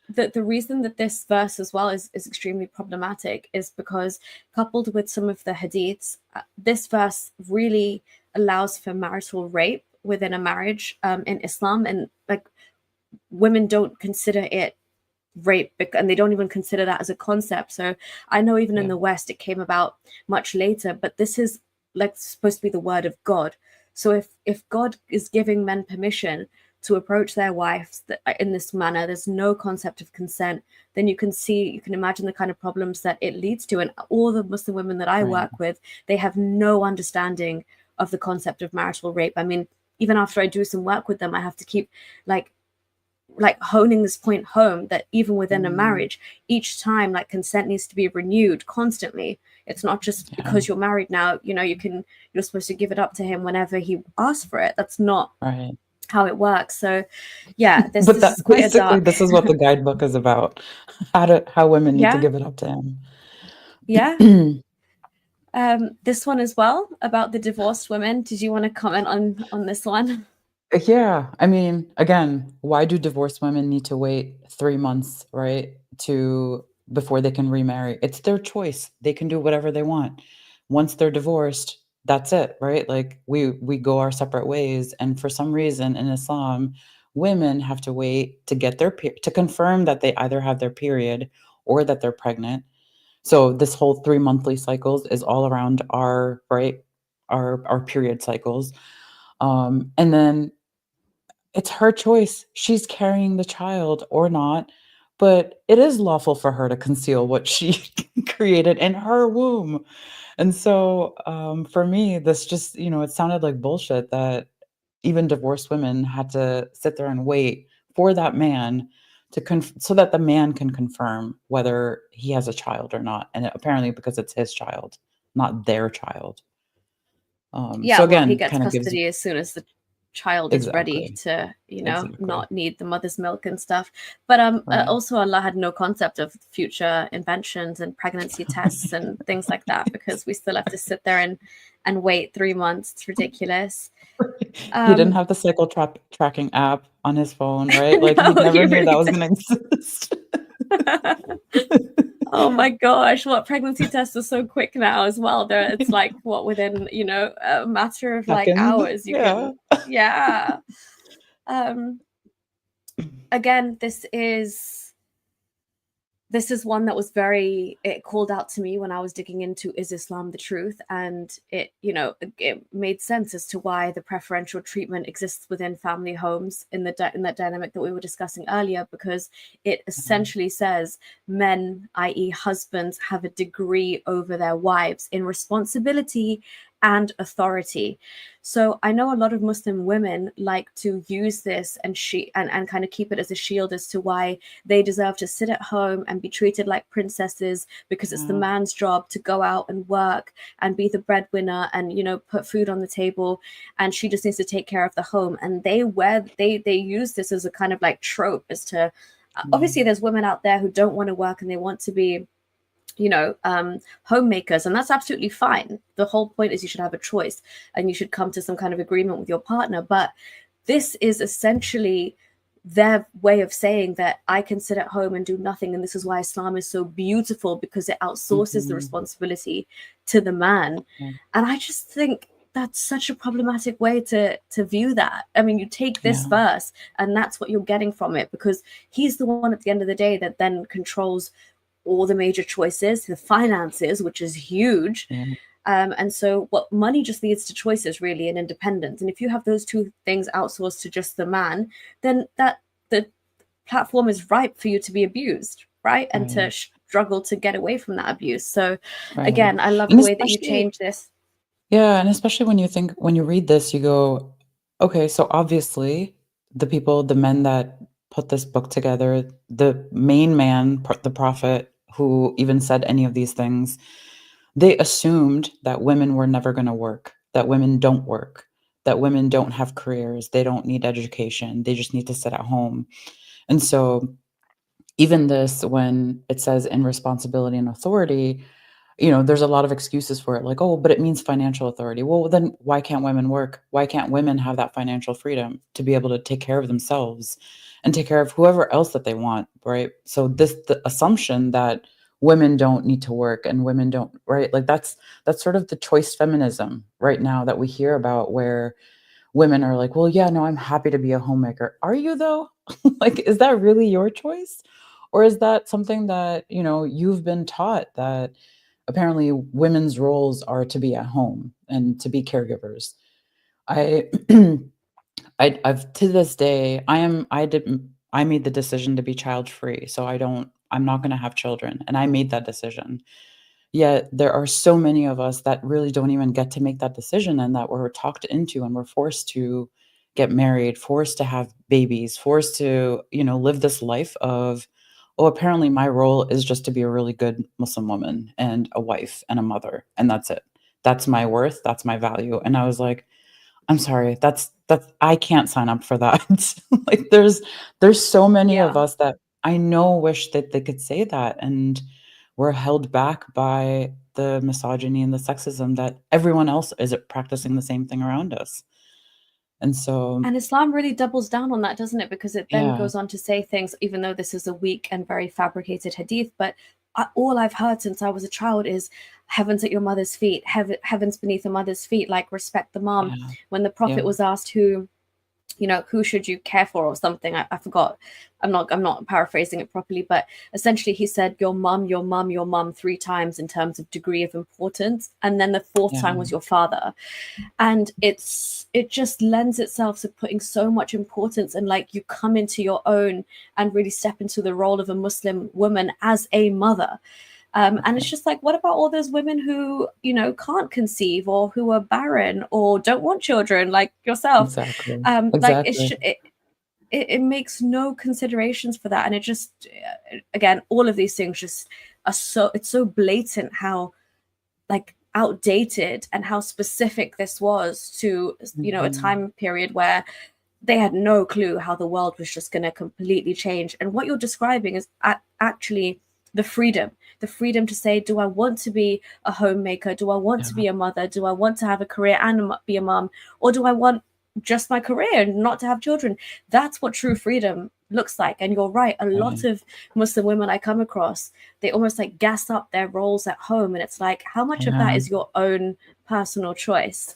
Speaker 1: the reason that this verse as well is extremely problematic is because coupled with some of the hadiths, this verse really allows for marital rape within a marriage in Islam, and like women don't consider it rape and they don't even consider that as a concept. So I know even in
Speaker 2: Yeah,
Speaker 1: the West it came about much later, but this is like supposed to be the word of God. So if God is giving men permission to approach their wives in this manner, there's no concept of consent, then you can imagine the kind of problems that it leads to. And all the Muslim women that I
Speaker 2: right.
Speaker 1: work with, they have no understanding of the concept of marital rape. I mean, even after I do some work with them, I have to keep like honing this point home that even within a
Speaker 2: Mm,
Speaker 1: marriage, each time like consent needs to be renewed constantly. It's not just
Speaker 2: yeah,
Speaker 1: because you're married now, you're supposed to give it up to him whenever he asks for it. That's not
Speaker 2: right.
Speaker 1: how it works. So yeah, this
Speaker 2: But
Speaker 1: this
Speaker 2: that
Speaker 1: is quite a
Speaker 2: basically,
Speaker 1: dark.
Speaker 2: this is what the guidebook is about, how women need to
Speaker 1: Yeah,
Speaker 2: give it up to him.
Speaker 1: yeah. This one as well about the divorced women. Did you want to comment on this one?
Speaker 2: Yeah, I mean, again, why do divorced women need to wait 3 months, right, to before they can remarry? It's their choice. They can do whatever they want. Once they're divorced, that's it, right? Like, we go our separate ways, and for some reason in Islam, women have to wait to get to confirm that they either have their period or that they're pregnant, So this whole 3 monthly cycles is all around our, right, our period cycles. And then it's her choice. She's carrying the child or not, but it is lawful for her to conceal what she created in her womb. And so, for me, this just, it sounded like bullshit that even divorced women had to sit there and wait for that man to so that the man can confirm whether he has a child or not. And apparently because it's his child, not their child.
Speaker 1: Yeah,
Speaker 2: So
Speaker 1: well, he
Speaker 2: again,
Speaker 1: gets
Speaker 2: kind of gives you
Speaker 1: custody as soon as the child is ready
Speaker 2: exactly,
Speaker 1: to,
Speaker 2: exactly.
Speaker 1: not need the mother's milk and stuff. But
Speaker 2: Right.
Speaker 1: also Allah had no concept of future inventions and pregnancy tests and things like that, because we still have to sit there and wait 3 months. It's ridiculous.
Speaker 2: He didn't
Speaker 1: Um,
Speaker 2: have the cycle tracking app on his phone, right? Like he
Speaker 1: no,
Speaker 2: never
Speaker 1: he
Speaker 2: knew that
Speaker 1: really
Speaker 2: was
Speaker 1: did.
Speaker 2: gonna exist.
Speaker 1: Oh my gosh, what pregnancy tests are so quick now as well. It's like what, within, a matter of like
Speaker 2: Seconds.
Speaker 1: hours you
Speaker 2: Yeah.
Speaker 1: can, yeah. Um, Again, this is one that was it called out to me when I was digging into, is Islam the truth? And it made sense as to why the preferential treatment exists within family homes in in that dynamic that we were discussing earlier, because it essentially says men, i.e. husbands, have a degree over their wives in responsibility and authority. So I know a lot of Muslim women like to use this and kind of keep it as a shield as to why they deserve to sit at home and be treated like princesses, because it's the
Speaker 2: Yeah,
Speaker 1: man's job to go out and work and be the breadwinner and put food on the table, and she just needs to take care of the home. And they use this as a kind of like trope as to,
Speaker 2: yeah,
Speaker 1: obviously there's women out there who don't want to work and they want to be homemakers, and that's absolutely fine. The whole point is you should have a choice and you should come to some kind of agreement with your partner. But this is essentially their way of saying that I can sit at home and do nothing, and this is why Islam is so beautiful, because it outsources the
Speaker 2: mhm,
Speaker 1: responsibility to the man.
Speaker 2: yeah,
Speaker 1: And I just think that's such a problematic way to view that. I mean, you take this
Speaker 2: yeah,
Speaker 1: verse and that's what you're getting from it, because he's the one at the end of the day that then controls all the major choices, the finances, which is huge.
Speaker 2: yeah,
Speaker 1: And so what money just leads to choices, really, and independence. And if you have those two things outsourced to just the man, then the platform is ripe for you to be abused, right? And to
Speaker 2: right,
Speaker 1: struggle to get away from that abuse. So
Speaker 2: right.
Speaker 1: again, I love
Speaker 2: And
Speaker 1: the way that you
Speaker 2: especially
Speaker 1: change this.
Speaker 2: yeah, and especially when you read this, you go, "Okay, so obviously the men that put this book together, the main man, the prophet who even said any of these things, they assumed that women were never gonna work, that women don't work, that women don't have careers, they don't need education, they just need to sit at home." And so even this, when it says in responsibility and authority, there's a lot of excuses for it, like, "Oh, but it means financial authority." Well, then why can't women work? Why can't women have that financial freedom to be able to take care of themselves and take care of whoever else that they want, right? So the assumption that women don't need to work and women don't, right? Like that's sort of the choice feminism right now that we hear about, where women are like, "Well, yeah, no, I'm happy to be a homemaker." Are you though? Like, is that really your choice? Or is that something that, you've been taught that apparently women's roles are to be at home and to be caregivers? I I've to this day, I made the decision to be child free. So I'm not going to have children, and I made that decision. Yet there are so many of us that really don't even get to make that decision, and that we're talked into and we're forced to get married, forced to have babies, forced to, live this life of, oh, apparently my role is just to be a really good Muslim woman and a wife and a mother, and that's it. That's my worth, that's my value. And I was like, I'm sorry, that's I can't sign up for that. Like there's so many of
Speaker 1: Yeah.
Speaker 2: us that I know wish that they could say that, and we're held back by the misogyny and the sexism that everyone else is practicing the same thing around us. And so,
Speaker 1: And Islam really doubles down on that, doesn't it? Because it then
Speaker 2: yeah,
Speaker 1: goes on to say things, even though this is a weak and very fabricated hadith, but all I've heard since I was a child is heaven's at your mother's feet, heaven's beneath a mother's feet, like respect the mom.
Speaker 2: yeah,
Speaker 1: When the
Speaker 2: yeah,
Speaker 1: Prophet was asked who you know, who should you care for or something. I forgot. I'm not paraphrasing it properly, but essentially he said your mum, your mum, your mum 3 times in terms of degree of importance, and then the fourth
Speaker 2: Yeah,
Speaker 1: time was your father. And it just lends itself to putting so much importance, and like you come into your own and really step into the role of a Muslim woman as a mother. And it's just like, what about all those women who, you know, can't conceive or who are barren or don't want children, like yourself?
Speaker 2: exactly.
Speaker 1: Like
Speaker 2: Exactly.
Speaker 1: it makes no considerations for that, and it just, again, all of these things just are so, it's so blatant how like outdated and how specific this was to, you know, a
Speaker 2: Mhm.
Speaker 1: time period where they had no clue how the world was just going to completely change. And what you're describing is actually the freedom to say, do I want to be a homemaker? Do I want to
Speaker 2: Yeah,
Speaker 1: be a mother? Do I want to have a career and be a mom? Or do I want just my career and not to have children? That's what true freedom looks like. And you're right, a lot
Speaker 2: right.
Speaker 1: of Muslim women I come across, they almost like gas up their roles at home, and it's like, how much of that
Speaker 2: Yeah.
Speaker 1: is your own personal choice?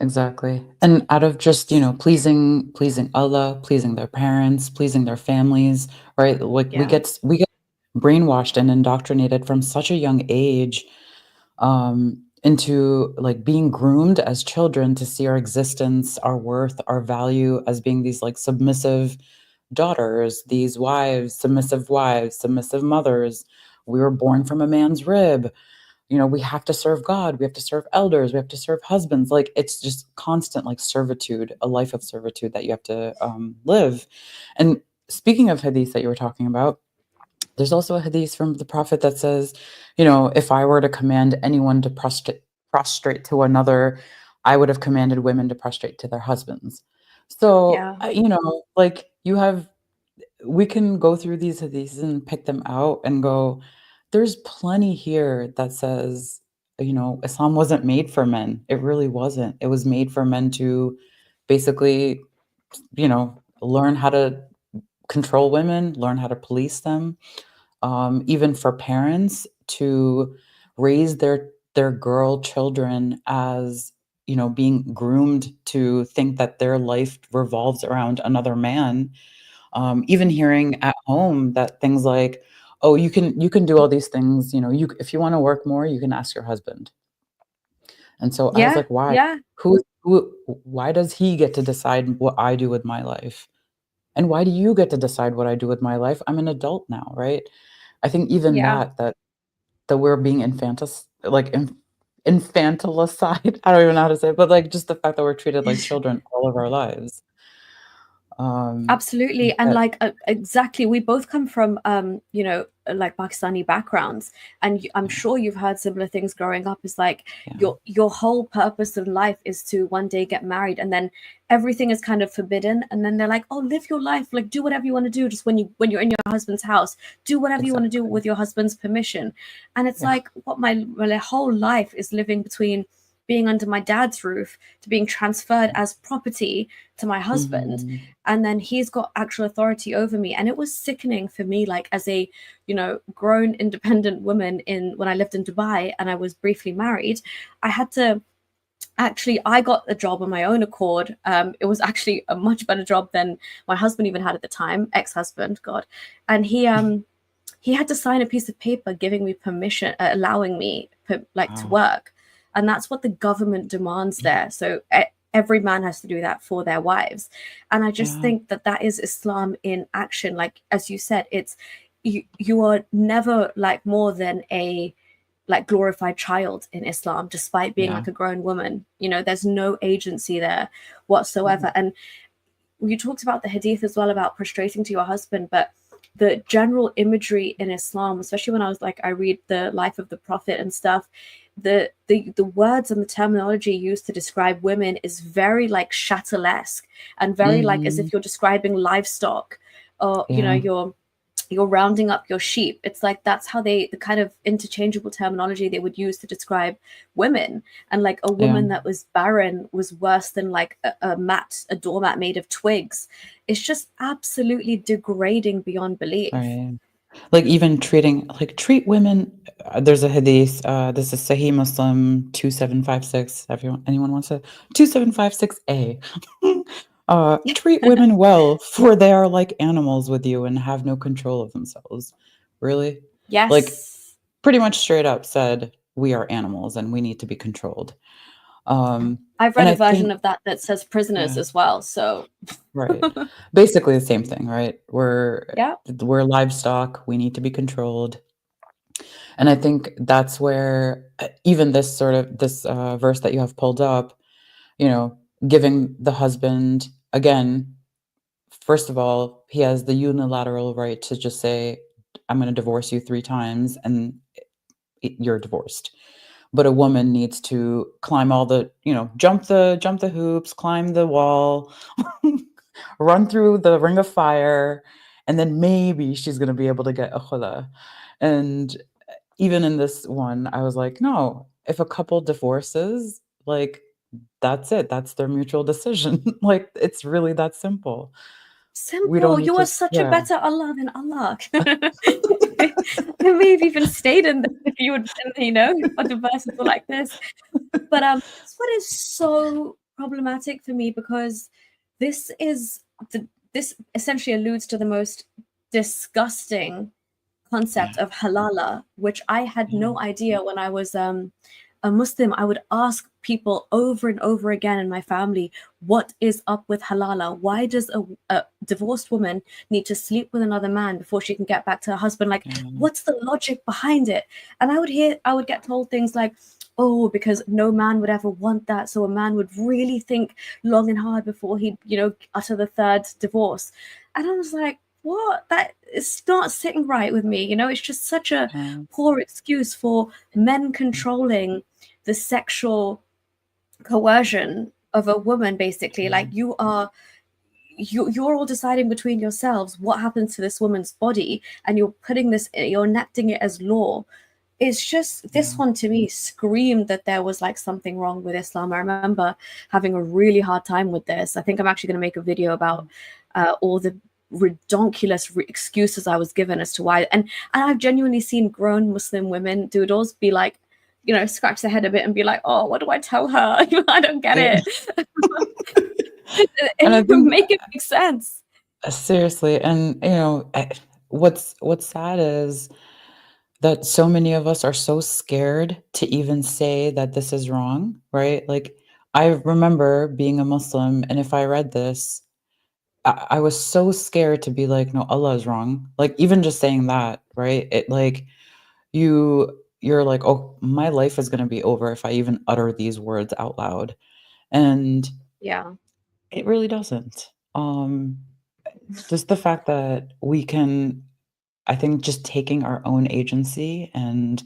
Speaker 2: Exactly. And out of just, pleasing Allah, pleasing their parents, pleasing their families, right? Like
Speaker 1: Yeah,
Speaker 2: we get brainwashed and indoctrinated from such a young age into like being groomed as children to see our existence, our worth, our value as being these like submissive daughters, these wives, submissive mothers. We were born from a man's rib. We have to serve God, we have to serve elders, we have to serve husbands. Like it's just constant like servitude, a life of servitude that you have to live. And speaking of hadith that you were talking about, there's also a hadith from the prophet that says, if I were to command anyone to prostrate to another, I would have commanded women to prostrate to their husbands. So,
Speaker 1: yeah,
Speaker 2: like you have we can go through these hadiths and pick them out and go, there's plenty here that says, Islam wasn't made for men. It really wasn't. It was made for men to basically, learn how to control women, learn how to police them, even for parents to raise their girl children as being groomed to think that their life revolves around another man. Even hearing at home that things like, oh, you can do all these things, you if you want to work more, you can ask your husband. And so I was
Speaker 1: yeah,
Speaker 2: like, why?
Speaker 1: yeah.
Speaker 2: Why does he get to decide what I do with my life? And why do you get to decide what I do with my life? I'm an adult now, right? I think even
Speaker 1: Yeah,
Speaker 2: that we're being infantilicide. I don't even know how to say it, but like just the fact that we're treated like children all of our lives.
Speaker 1: absolutely. And
Speaker 2: That
Speaker 1: like exactly, we both come from you know, like Pakistani backgrounds, and I'm
Speaker 2: Yeah,
Speaker 1: sure you've heard similar things growing up. Is like
Speaker 2: yeah,
Speaker 1: your whole purpose of life is to one day get married, and then everything is kind of forbidden, and then they're like, oh, live your life, like do whatever you want to do, just when you're in your husband's house, do whatever you want to do
Speaker 2: exactly.
Speaker 1: with your husband's permission. And it's
Speaker 2: Yeah.
Speaker 1: like, what, my whole life is living between being under my dad's roof to being transferred as property to my husband,
Speaker 2: Mhm.
Speaker 1: and then he's got actual authority over me. And it was sickening for me, like as a, you know, grown independent woman, in when I lived in Dubai and I was briefly married, I had to, actually, I got a job on my own accord. It was actually a much better job than my husband even had at the time, ex-husband, god. And he had to sign a piece of paper giving me permission, allowing me like to
Speaker 2: Wow.
Speaker 1: work. And that's what the government demands there. So every man has to do that for their wives. And I just
Speaker 2: Yeah,
Speaker 1: think that that is Islam in action. Like as you said, it's, you are never like more than a like glorified child in Islam, despite being
Speaker 2: yeah.
Speaker 1: like a grown woman. You know, there's no agency there whatsoever.
Speaker 2: Mhm.
Speaker 1: And you talked about the hadith as well about prostrating to your husband, but the general imagery in Islam, especially when I was like, I read the life of the Prophet and stuff, the words and the terminology used to describe women is very like chattelesque, and very like as
Speaker 2: Mhm.
Speaker 1: if you're describing livestock, or you know,
Speaker 2: Yeah,
Speaker 1: you're rounding up your sheep. It's like that's how they, the kind of interchangeable terminology they would use to describe women. And like a
Speaker 2: yeah,
Speaker 1: woman that was barren was worse than like a doormat made of twigs. It's just absolutely degrading beyond belief.
Speaker 2: right. Like, even treat women there's a hadith, this is Sahih Muslim 2756, anyone wants to 2756A. Treat women well, for they are like animals with you and have no control of themselves. Really? Like,
Speaker 1: Yes.
Speaker 2: pretty much straight up said, we are animals and we need to be controlled.
Speaker 1: I've
Speaker 2: And
Speaker 1: read
Speaker 2: I
Speaker 1: a version
Speaker 2: think,
Speaker 1: of that that says prisoners
Speaker 2: yeah,
Speaker 1: as well. So
Speaker 2: right. Basically the same thing, right?
Speaker 1: yeah,
Speaker 2: We're livestock. We need to be controlled. And I think that's where even this verse that you have pulled up, you know, giving the husband again, first of all, he has the unilateral right to just say, I'm going to divorce you 3 times and you're divorced. But a woman needs to climb all the, jump the hoops, climb the wall, run through the ring of fire, and then maybe she's going to be able to get a khula. And even in this one, I was like, no, if a couple divorces, like, that's it. That's their mutual decision. Like, it's really that simple. We
Speaker 1: simple.
Speaker 2: don't need
Speaker 1: You are
Speaker 2: to,
Speaker 1: such a
Speaker 2: yeah.
Speaker 1: better Allah than Allah. I may have even stayed in this if you would, what the verses were like this. But that's what is so problematic for me, because this is this essentially alludes to the most disgusting concept
Speaker 2: Yeah.
Speaker 1: of halala, which I had
Speaker 2: Yeah.
Speaker 1: no idea when I was a Muslim. I would ask people over and over again in my family, what is up with halala? Why does a divorced woman need to sleep with another man before she can get back to her husband? Like,
Speaker 2: Yeah.
Speaker 1: what's the logic behind it? And I would get told things like, oh, because no man would ever want that. So a man would really think long and hard before he'd, utter the third divorce. And I was like, what? That is not sitting right with me. It's just such a poor excuse for men controlling the sexual coercion of a woman, basically. Like, you're all deciding between yourselves what happens to this woman's body, and you're enacting it as law. It's just, this
Speaker 2: Yeah.
Speaker 1: one to me screamed that there was like something wrong with Islam. I remember having a really hard time with this. I think I'm actually going to make a video about all the redonkulous excuses I was given as to why. And I've genuinely seen grown Muslim women, doodles, be like, scratch their head a bit and be like, oh, what do I tell her? I don't get
Speaker 2: Yeah.
Speaker 1: it.
Speaker 2: And I think
Speaker 1: Make it make sense.
Speaker 2: seriously, and what's sad is that so many of us are so scared to even say that this is wrong, right? Like, I remember being a Muslim, and if I read this, I was so scared to be like, no, Allah is wrong. Like, even just saying that, right? It like you're like, oh, my life is gonna be over if I even utter these words out loud. And
Speaker 1: Yeah,
Speaker 2: it really doesn't. Just the fact that we can, I think, just taking our own agency and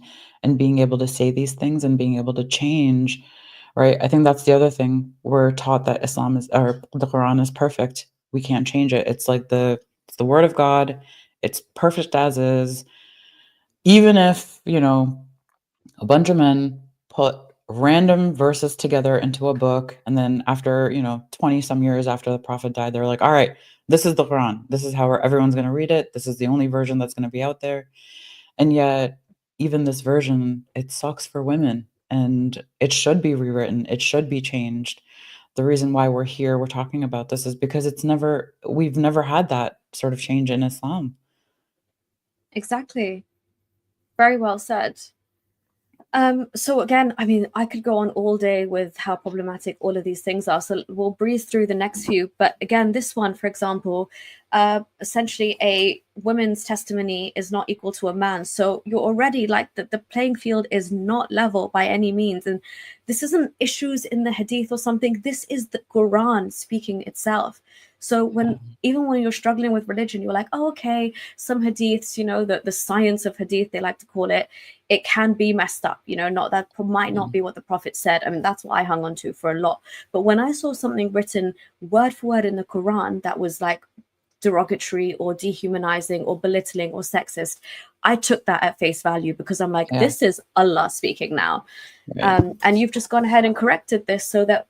Speaker 2: being able to say these things and being able to change, right? I think that's the other thing. We're taught that Islam is, or the Quran is perfect. We can't change it. It's the word of God. It's perfect as is. Even if, a bunch of men put random verses together into a book, and then after, 20 some years after the prophet died, they're like, all right, this is the Quran. This is how everyone's going to read it. This is the only version that's going to be out there. And yet, even this version, it sucks for women, and it should be rewritten. It should be changed. The reason why we're here, we're talking about this, is because we've never had that sort of change in Islam.
Speaker 1: exactly. Very well said. So again, I mean, I could go on all day with how problematic all of these things are. So we'll breeze through the next few. But again, this one, for example, essentially a woman's testimony is not equal to a man's. So you're already like the playing field is not level by any means. And this isn't issues in the hadith or something. This is the Quran speaking itself. So even when you're struggling with religion, you're like, oh, okay, some hadiths, the science of hadith, they like to call it, it can be messed up, not that might not be what the prophet said. I mean, that's what I hung on to for a lot. But when I saw something written word for word in the Quran that was like derogatory or dehumanizing or belittling or sexist, I took that at face value, because I'm like,
Speaker 2: Yeah,
Speaker 1: this is Allah speaking now.
Speaker 2: right.
Speaker 1: And you've just gone ahead and corrected this so that,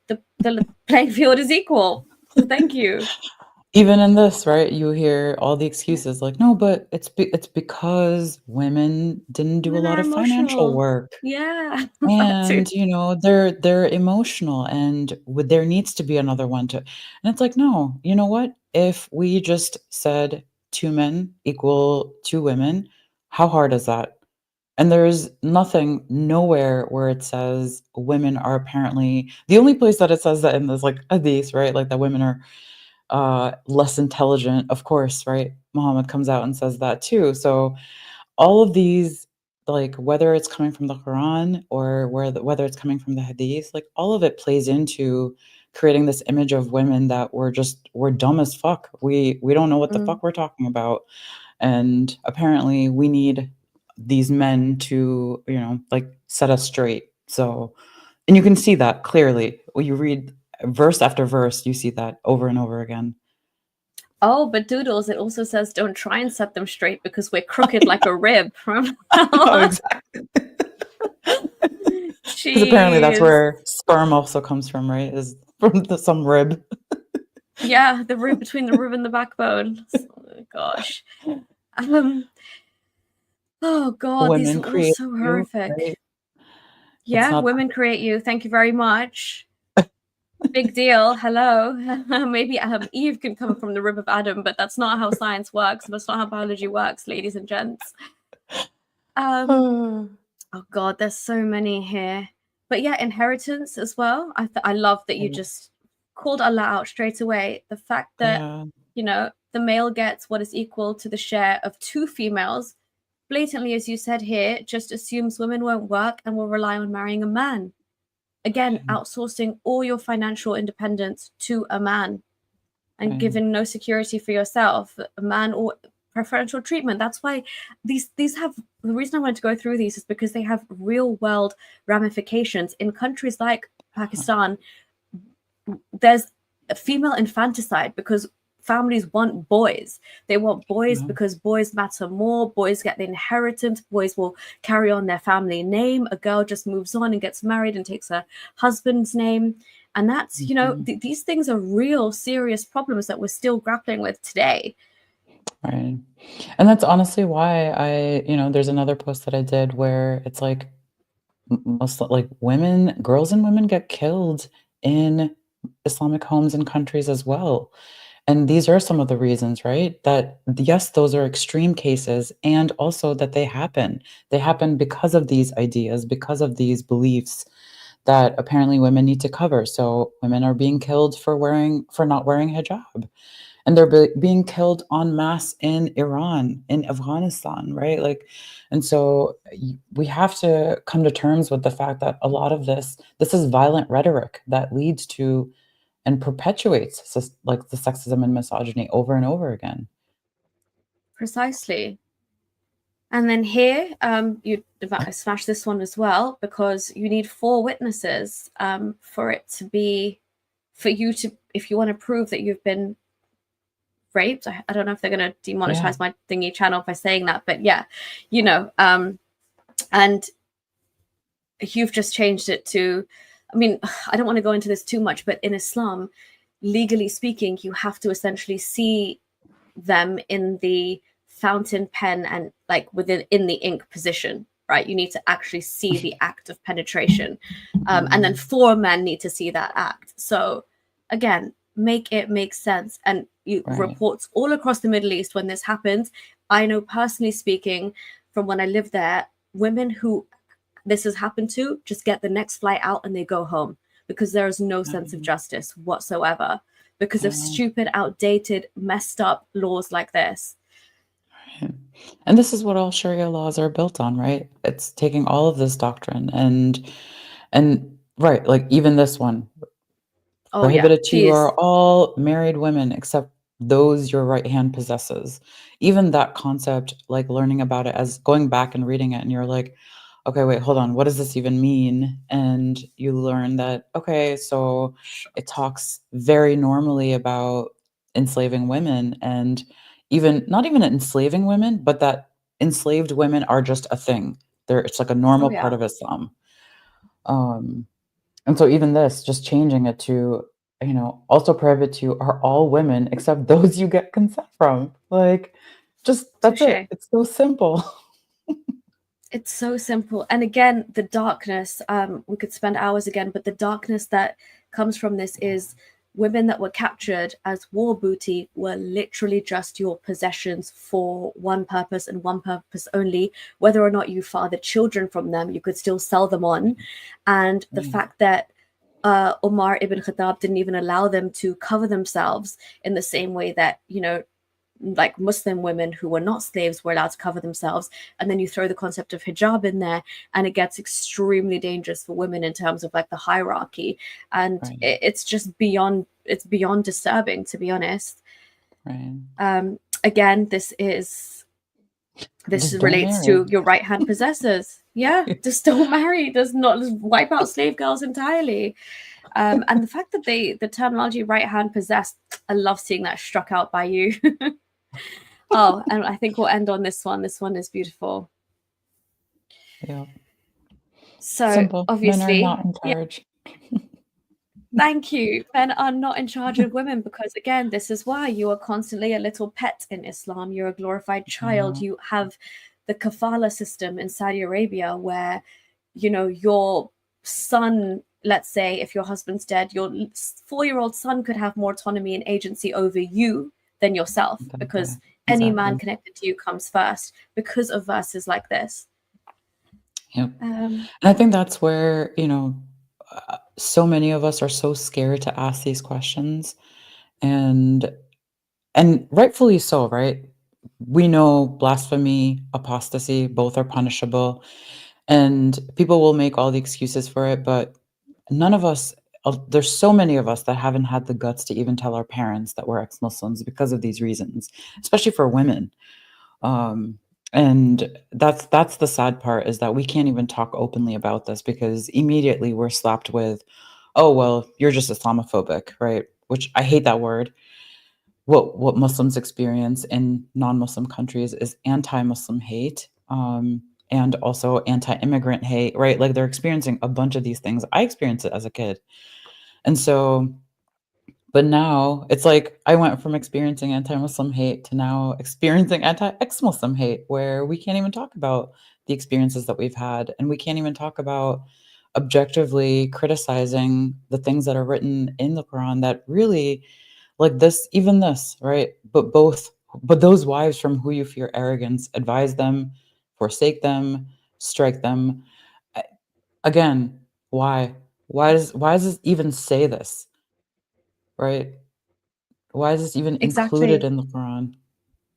Speaker 1: the playing field is equal. So thank you.
Speaker 2: Even in this, right, you hear all the excuses like, "No, but it's because women didn't do a
Speaker 1: Women
Speaker 2: lot
Speaker 1: are
Speaker 2: of financial
Speaker 1: emotional.
Speaker 2: work,
Speaker 1: Yeah, that too.
Speaker 2: and, they're emotional, and there needs to be another one to," and it's like, "No, you know what? If we just said 2 men equal 2 women, how hard is that?" And there's nothing nowhere where it says women are apparently the only place that it says that in this, like, hadith, right, like, that women are less intelligent, of course, right? Muhammad comes out and says that too. So all of these, like whether it's coming from the Quran or whether it's coming from the Hadith, like all of it plays into creating this image of women that we're dumb as fuck. We don't know what the
Speaker 1: Mm.
Speaker 2: fuck we're talking about, and apparently we need these men to like set us straight. So, and you can see that clearly when you read verse after verse, you see that over and over again.
Speaker 1: Oh, but Doodles, it also says don't try and set them straight because we're crooked like a rib. From
Speaker 2: Oh, exactly. Because apparently that's
Speaker 1: Jeez.
Speaker 2: where sperm also comes from, right? Is from some rib.
Speaker 1: Yeah, the rib between the rib and the backbone. Oh, gosh. Um, oh God, these
Speaker 2: Women
Speaker 1: are all
Speaker 2: create
Speaker 1: so
Speaker 2: you,
Speaker 1: horrific.
Speaker 2: right? It's
Speaker 1: Yeah,
Speaker 2: not
Speaker 1: women create you. Thank you very much. Big deal. Hello. Maybe Eve can come from the rib of Adam, but that's not how science works. That's not how biology works, ladies and gents. Um, oh God, there's so many here. But yeah, inheritance as well. I love that you just called Allah out straight away. The fact that,
Speaker 2: yeah,
Speaker 1: the male gets what is equal to the share of 2 females, blatantly, as you said here, just assumes women won't work and will rely on marrying a man. Again,
Speaker 2: right,
Speaker 1: outsourcing all your financial independence to a man and
Speaker 2: right,
Speaker 1: giving no security for yourself, a man or preferential treatment. That's why these have the reason I wanted to go through these is because they have real world ramifications in countries like Pakistan. There's a female infanticide because families want boys. They want boys
Speaker 2: yeah,
Speaker 1: because boys matter more. Boys get the inheritance. Boys will carry on their family name. A girl just moves on and gets married and takes her husband's name. And that's,
Speaker 2: mhm,
Speaker 1: these things are real serious problems that we're still grappling with today.
Speaker 2: right. And that's honestly why there's another post that I did where it's like most like girls and women get killed in Islamic homes and countries as well. And these are some of the reasons, right? That yes, those are extreme cases, and also that they happen. They happen because of these ideas, because of these beliefs that apparently women need to cover. So women are being killed for not wearing hijab, and they're being killed en masse in Iran, in Afghanistan, right? Like, and so we have to come to terms with the fact that a lot of this is violent rhetoric that leads to and perpetuates like the sexism and misogyny over and over again.
Speaker 1: Precisely. And then here, you smash this one as well because you need 4 witnesses for you to, if you want to prove that you've been raped. I don't know if they're going to
Speaker 2: Yeah,
Speaker 1: demonetize my thingy channel by saying that, but yeah, and you've just changed it to, I mean, I don't want to go into this too much, but in Islam, legally speaking, you have to essentially see them in the fountain pen and like in the ink position, right? You need to actually see the act of penetration, and then
Speaker 2: mhm,
Speaker 1: 4 men need to see that act. So again, make it make sense. And you
Speaker 2: right,
Speaker 1: reports all across the Middle East when this happens. I know personally speaking from when I lived there, women who this has happened to just get the next flight out and they go home because there is no sense of
Speaker 2: um,
Speaker 1: justice whatsoever because of
Speaker 2: yeah,
Speaker 1: stupid, outdated, messed up laws like this.
Speaker 2: right. And this is what all Sharia laws are built on, right? It's taking all of this doctrine and right, like even this one,
Speaker 1: Oh yeah,
Speaker 2: prohibited to you are
Speaker 1: please.
Speaker 2: all married women except those your right hand possesses. Even that concept, like learning about it as going back and reading it, and you're like, okay, wait, hold on, what does this even mean? And you learn that, okay, so it talks very normally about enslaving women and even not even enslaving women, but that enslaved women are just a thing. It's like a
Speaker 1: Oh
Speaker 2: normal part
Speaker 1: yeah.
Speaker 2: of Islam. Um, and so even this, just changing it to also prohibit to are all women except those you get consent from. Like, just that's it.
Speaker 1: Touche.
Speaker 2: It's so simple.
Speaker 1: It's so simple. And again, the darkness, we could spend hours again, but the darkness that comes from this is women that were captured as war booty were literally just your possessions for one purpose and one purpose only. Whether or not you fathered children from them, you could still sell them on. And the
Speaker 2: Right,
Speaker 1: fact that Umar ibn Khattab didn't even allow them to cover themselves in the same way that, like Muslim women who were not slaves were allowed to cover themselves. And then you throw the concept of hijab in there, and it gets extremely dangerous for women in terms of like the hierarchy. And
Speaker 2: right,
Speaker 1: it's just it's beyond disturbing, to be honest.
Speaker 2: right.
Speaker 1: Again, this
Speaker 2: Just don't
Speaker 1: relates
Speaker 2: marry.
Speaker 1: to your right hand possessors. Yeah, just don't marry. Does not just wipe out slave girls entirely. And the fact that the terminology right hand possessed, I love seeing that struck out by you. Oh, and I think we'll end on this one. This one is beautiful.
Speaker 2: Yeah.
Speaker 1: So
Speaker 2: Simple. Men are
Speaker 1: obviously,
Speaker 2: not in
Speaker 1: yeah,
Speaker 2: charge.
Speaker 1: thank you. Men are not in charge of women because, again, this is why you are constantly a little pet in Islam. You're a glorified child.
Speaker 2: Yeah.
Speaker 1: You have the kafala system in Saudi Arabia where, your son, let's say, if your husband's dead, your 4-year-old son could have more autonomy and agency over you than yourself because any man
Speaker 2: Exactly.
Speaker 1: connected to you comes first because of verses like this.
Speaker 2: Yep. And I think that's where, so many of us are so scared to ask these questions, and rightfully so, right? We know blasphemy, apostasy, both are punishable, and people will make all the excuses for it, but none of us there's so many of us that haven't had the guts to even tell our parents that we're ex-Muslims because of these reasons, especially for women. Um, and that's the sad part, is that we can't even talk openly about this because immediately we're slapped with, "Oh, well, you're just Islamophobic," right? Which I hate that word. What Muslims experience in non-Muslim countries is anti-Muslim hate, and also anti-immigrant hate, right? Like, they're experiencing a bunch of these things. I experienced it as a kid. And so, but now it's like I went from experiencing anti-Muslim hate to now experiencing anti-ex-Muslim hate, where we can't even talk about the experiences that we've had, and we can't even talk about objectively criticizing the things that are written in the Quran that really, like this, even this, right? But those wives from who you fear arrogance, advise them, forsake them, strike them. I- Again, why? Why does this even say this, right? Why is this even included
Speaker 1: Exactly.
Speaker 2: in the Quran?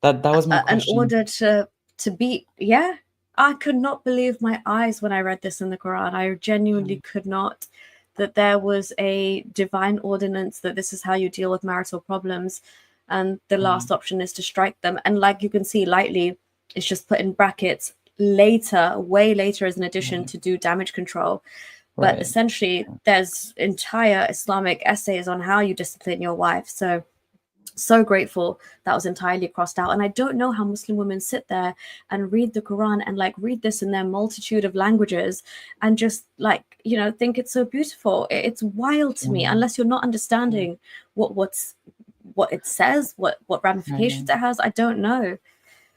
Speaker 2: That was my
Speaker 1: In
Speaker 2: question.
Speaker 1: order to be, yeah, I could not believe my eyes when I read this in the Quran. I genuinely
Speaker 2: Yeah,
Speaker 1: could not, that there was a divine ordinance that this is how you deal with marital problems, and the
Speaker 2: right,
Speaker 1: last option is to strike them. And like you can see lightly, it's just put in brackets later, way later, as an addition
Speaker 2: right,
Speaker 1: to do damage control. But
Speaker 2: right.
Speaker 1: essentially there's entire Islamic essays on how you discipline your wife. So grateful that was entirely crossed out. And I don't know how Muslim women sit there and read the Quran and like read this in their multitude of languages and just like, think it's so beautiful. It's wild to me,
Speaker 2: Yeah,
Speaker 1: unless you're not
Speaker 2: yeah,
Speaker 1: understanding what it says, what ramifications
Speaker 2: right.
Speaker 1: it has. I don't know.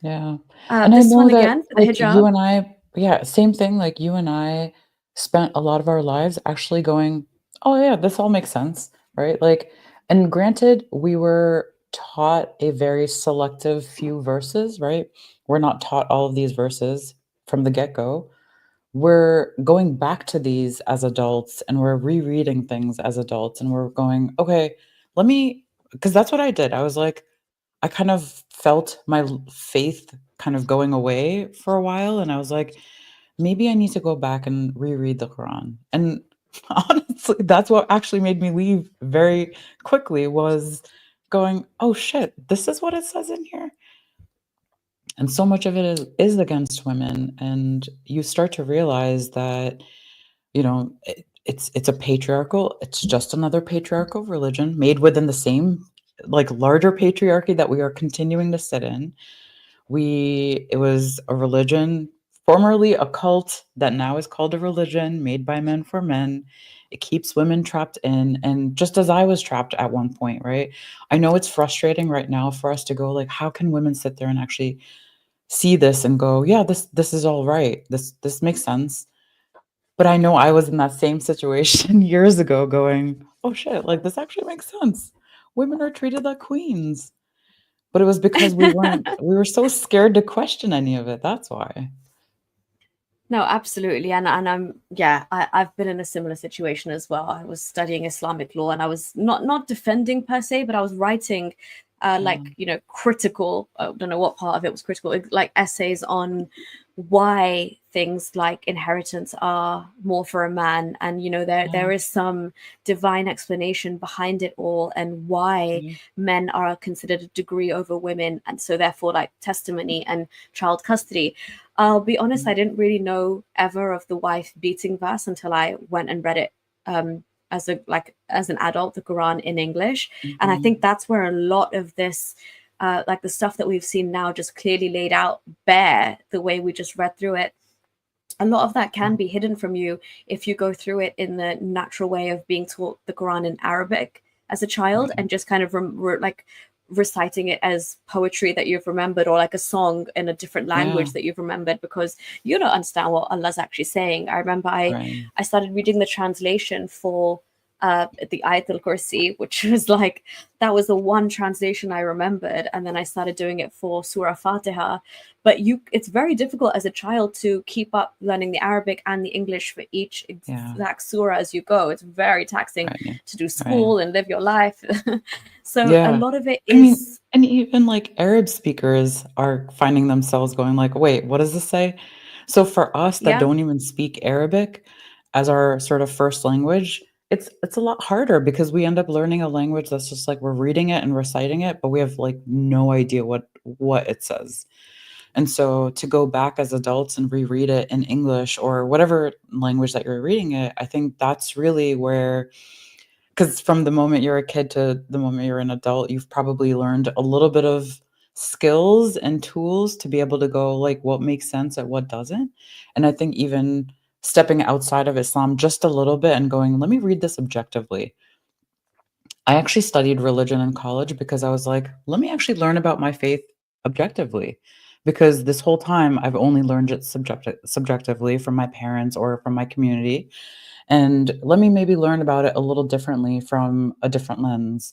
Speaker 2: Yeah, and I
Speaker 1: This
Speaker 2: know
Speaker 1: one
Speaker 2: that,
Speaker 1: again for the
Speaker 2: like, you
Speaker 1: hijab.
Speaker 2: and I, yeah, same thing, like, you and I spent a lot of our lives actually going, "Oh, yeah, this all makes sense," right? Like, and granted, we were taught a very selective few verses, right? We're not taught all of these verses from the get-go. We're going back to these as adults, and we're rereading things as adults, and we're going, "Okay, let me," because that's what I did. I was like, I kind of felt my faith kind of going away for a while, and I was like, maybe I need to go back and reread the Quran. And honestly, that's what actually made me leave very quickly, was going, oh shit, this is what it says in here. And so much of it is against women, and you start to realize that, it's a patriarchal, it's just another patriarchal religion made within the same, like, larger patriarchy that we are continuing to sit in. It was a religion, formerly a cult, that now is called a religion made by men for men, It keeps women trapped in, and just as I was trapped at one point, right? I know it's frustrating right now for us to go like, how can women sit there and actually see this and go, yeah, this is all right. This makes sense. But I know I was in that same situation years ago going, oh shit, like this actually makes sense. Women are treated like queens. But it was because we were so scared to question any of it. That's why.
Speaker 1: No, absolutely. And I've been in a similar situation as well. I was studying Islamic law and I was not defending per se, but I was writing
Speaker 2: Yeah.
Speaker 1: critical, I don't know what part of it was critical, like essays on why things like inheritance are more for a man. And there
Speaker 2: Yeah.
Speaker 1: is some divine explanation behind it all, and why
Speaker 2: Yeah.
Speaker 1: men are considered a degree over women, and so therefore like testimony and child custody. I'll be honest, I didn't really know ever of the wife beating verse until I went and read it as an adult, the Quran in English. And I think
Speaker 2: Mhm.
Speaker 1: that's where a lot of this like the stuff that we've seen now just clearly laid out bare the way we just read through it. A lot of that can be hidden from you if you go through it in the natural way of being taught the Quran in Arabic as a child,
Speaker 2: Right.
Speaker 1: and just kind of like reciting it as poetry that you've remembered, or like a song in a different
Speaker 2: Yeah.
Speaker 1: language that you've remembered, because you don't understand what Allah's actually saying. I remember
Speaker 2: Right.
Speaker 1: I started reading the translation for the Ayatul Kursi, which was like, that was the one translation I remembered, and then I started doing it for Surah Fatiha. But it's very difficult as a child to keep up learning the Arabic and the English for each
Speaker 2: Yeah.
Speaker 1: exact surah as you go. It's very taxing
Speaker 2: Right.
Speaker 1: to do
Speaker 2: Right.
Speaker 1: school and live your life. So a
Speaker 2: Yeah.
Speaker 1: lot of it
Speaker 2: I mean,
Speaker 1: is,
Speaker 2: and even like Arab speakers are finding themselves going like, wait, what does this say? So for us that
Speaker 1: yeah.
Speaker 2: don't even speak Arabic as our sort of first language, it's a lot harder because we end up learning a language that's just like we're reading it and reciting it, but we have like no idea what it says. And so to go back as adults and reread it in English or whatever language that you're reading it, I think that's really where, because from the moment you're a kid to the moment you're an adult, you've probably learned a little bit of skills and tools to be able to go like what makes sense and what doesn't. And I think even stepping outside of Islam just a little bit and going, let me read this objectively. I actually studied religion in college because I was like, let me actually learn about my faith objectively. Because this whole time I've only learned it subjectively from my parents or from my community. And let me maybe learn about it a little differently from a different lens.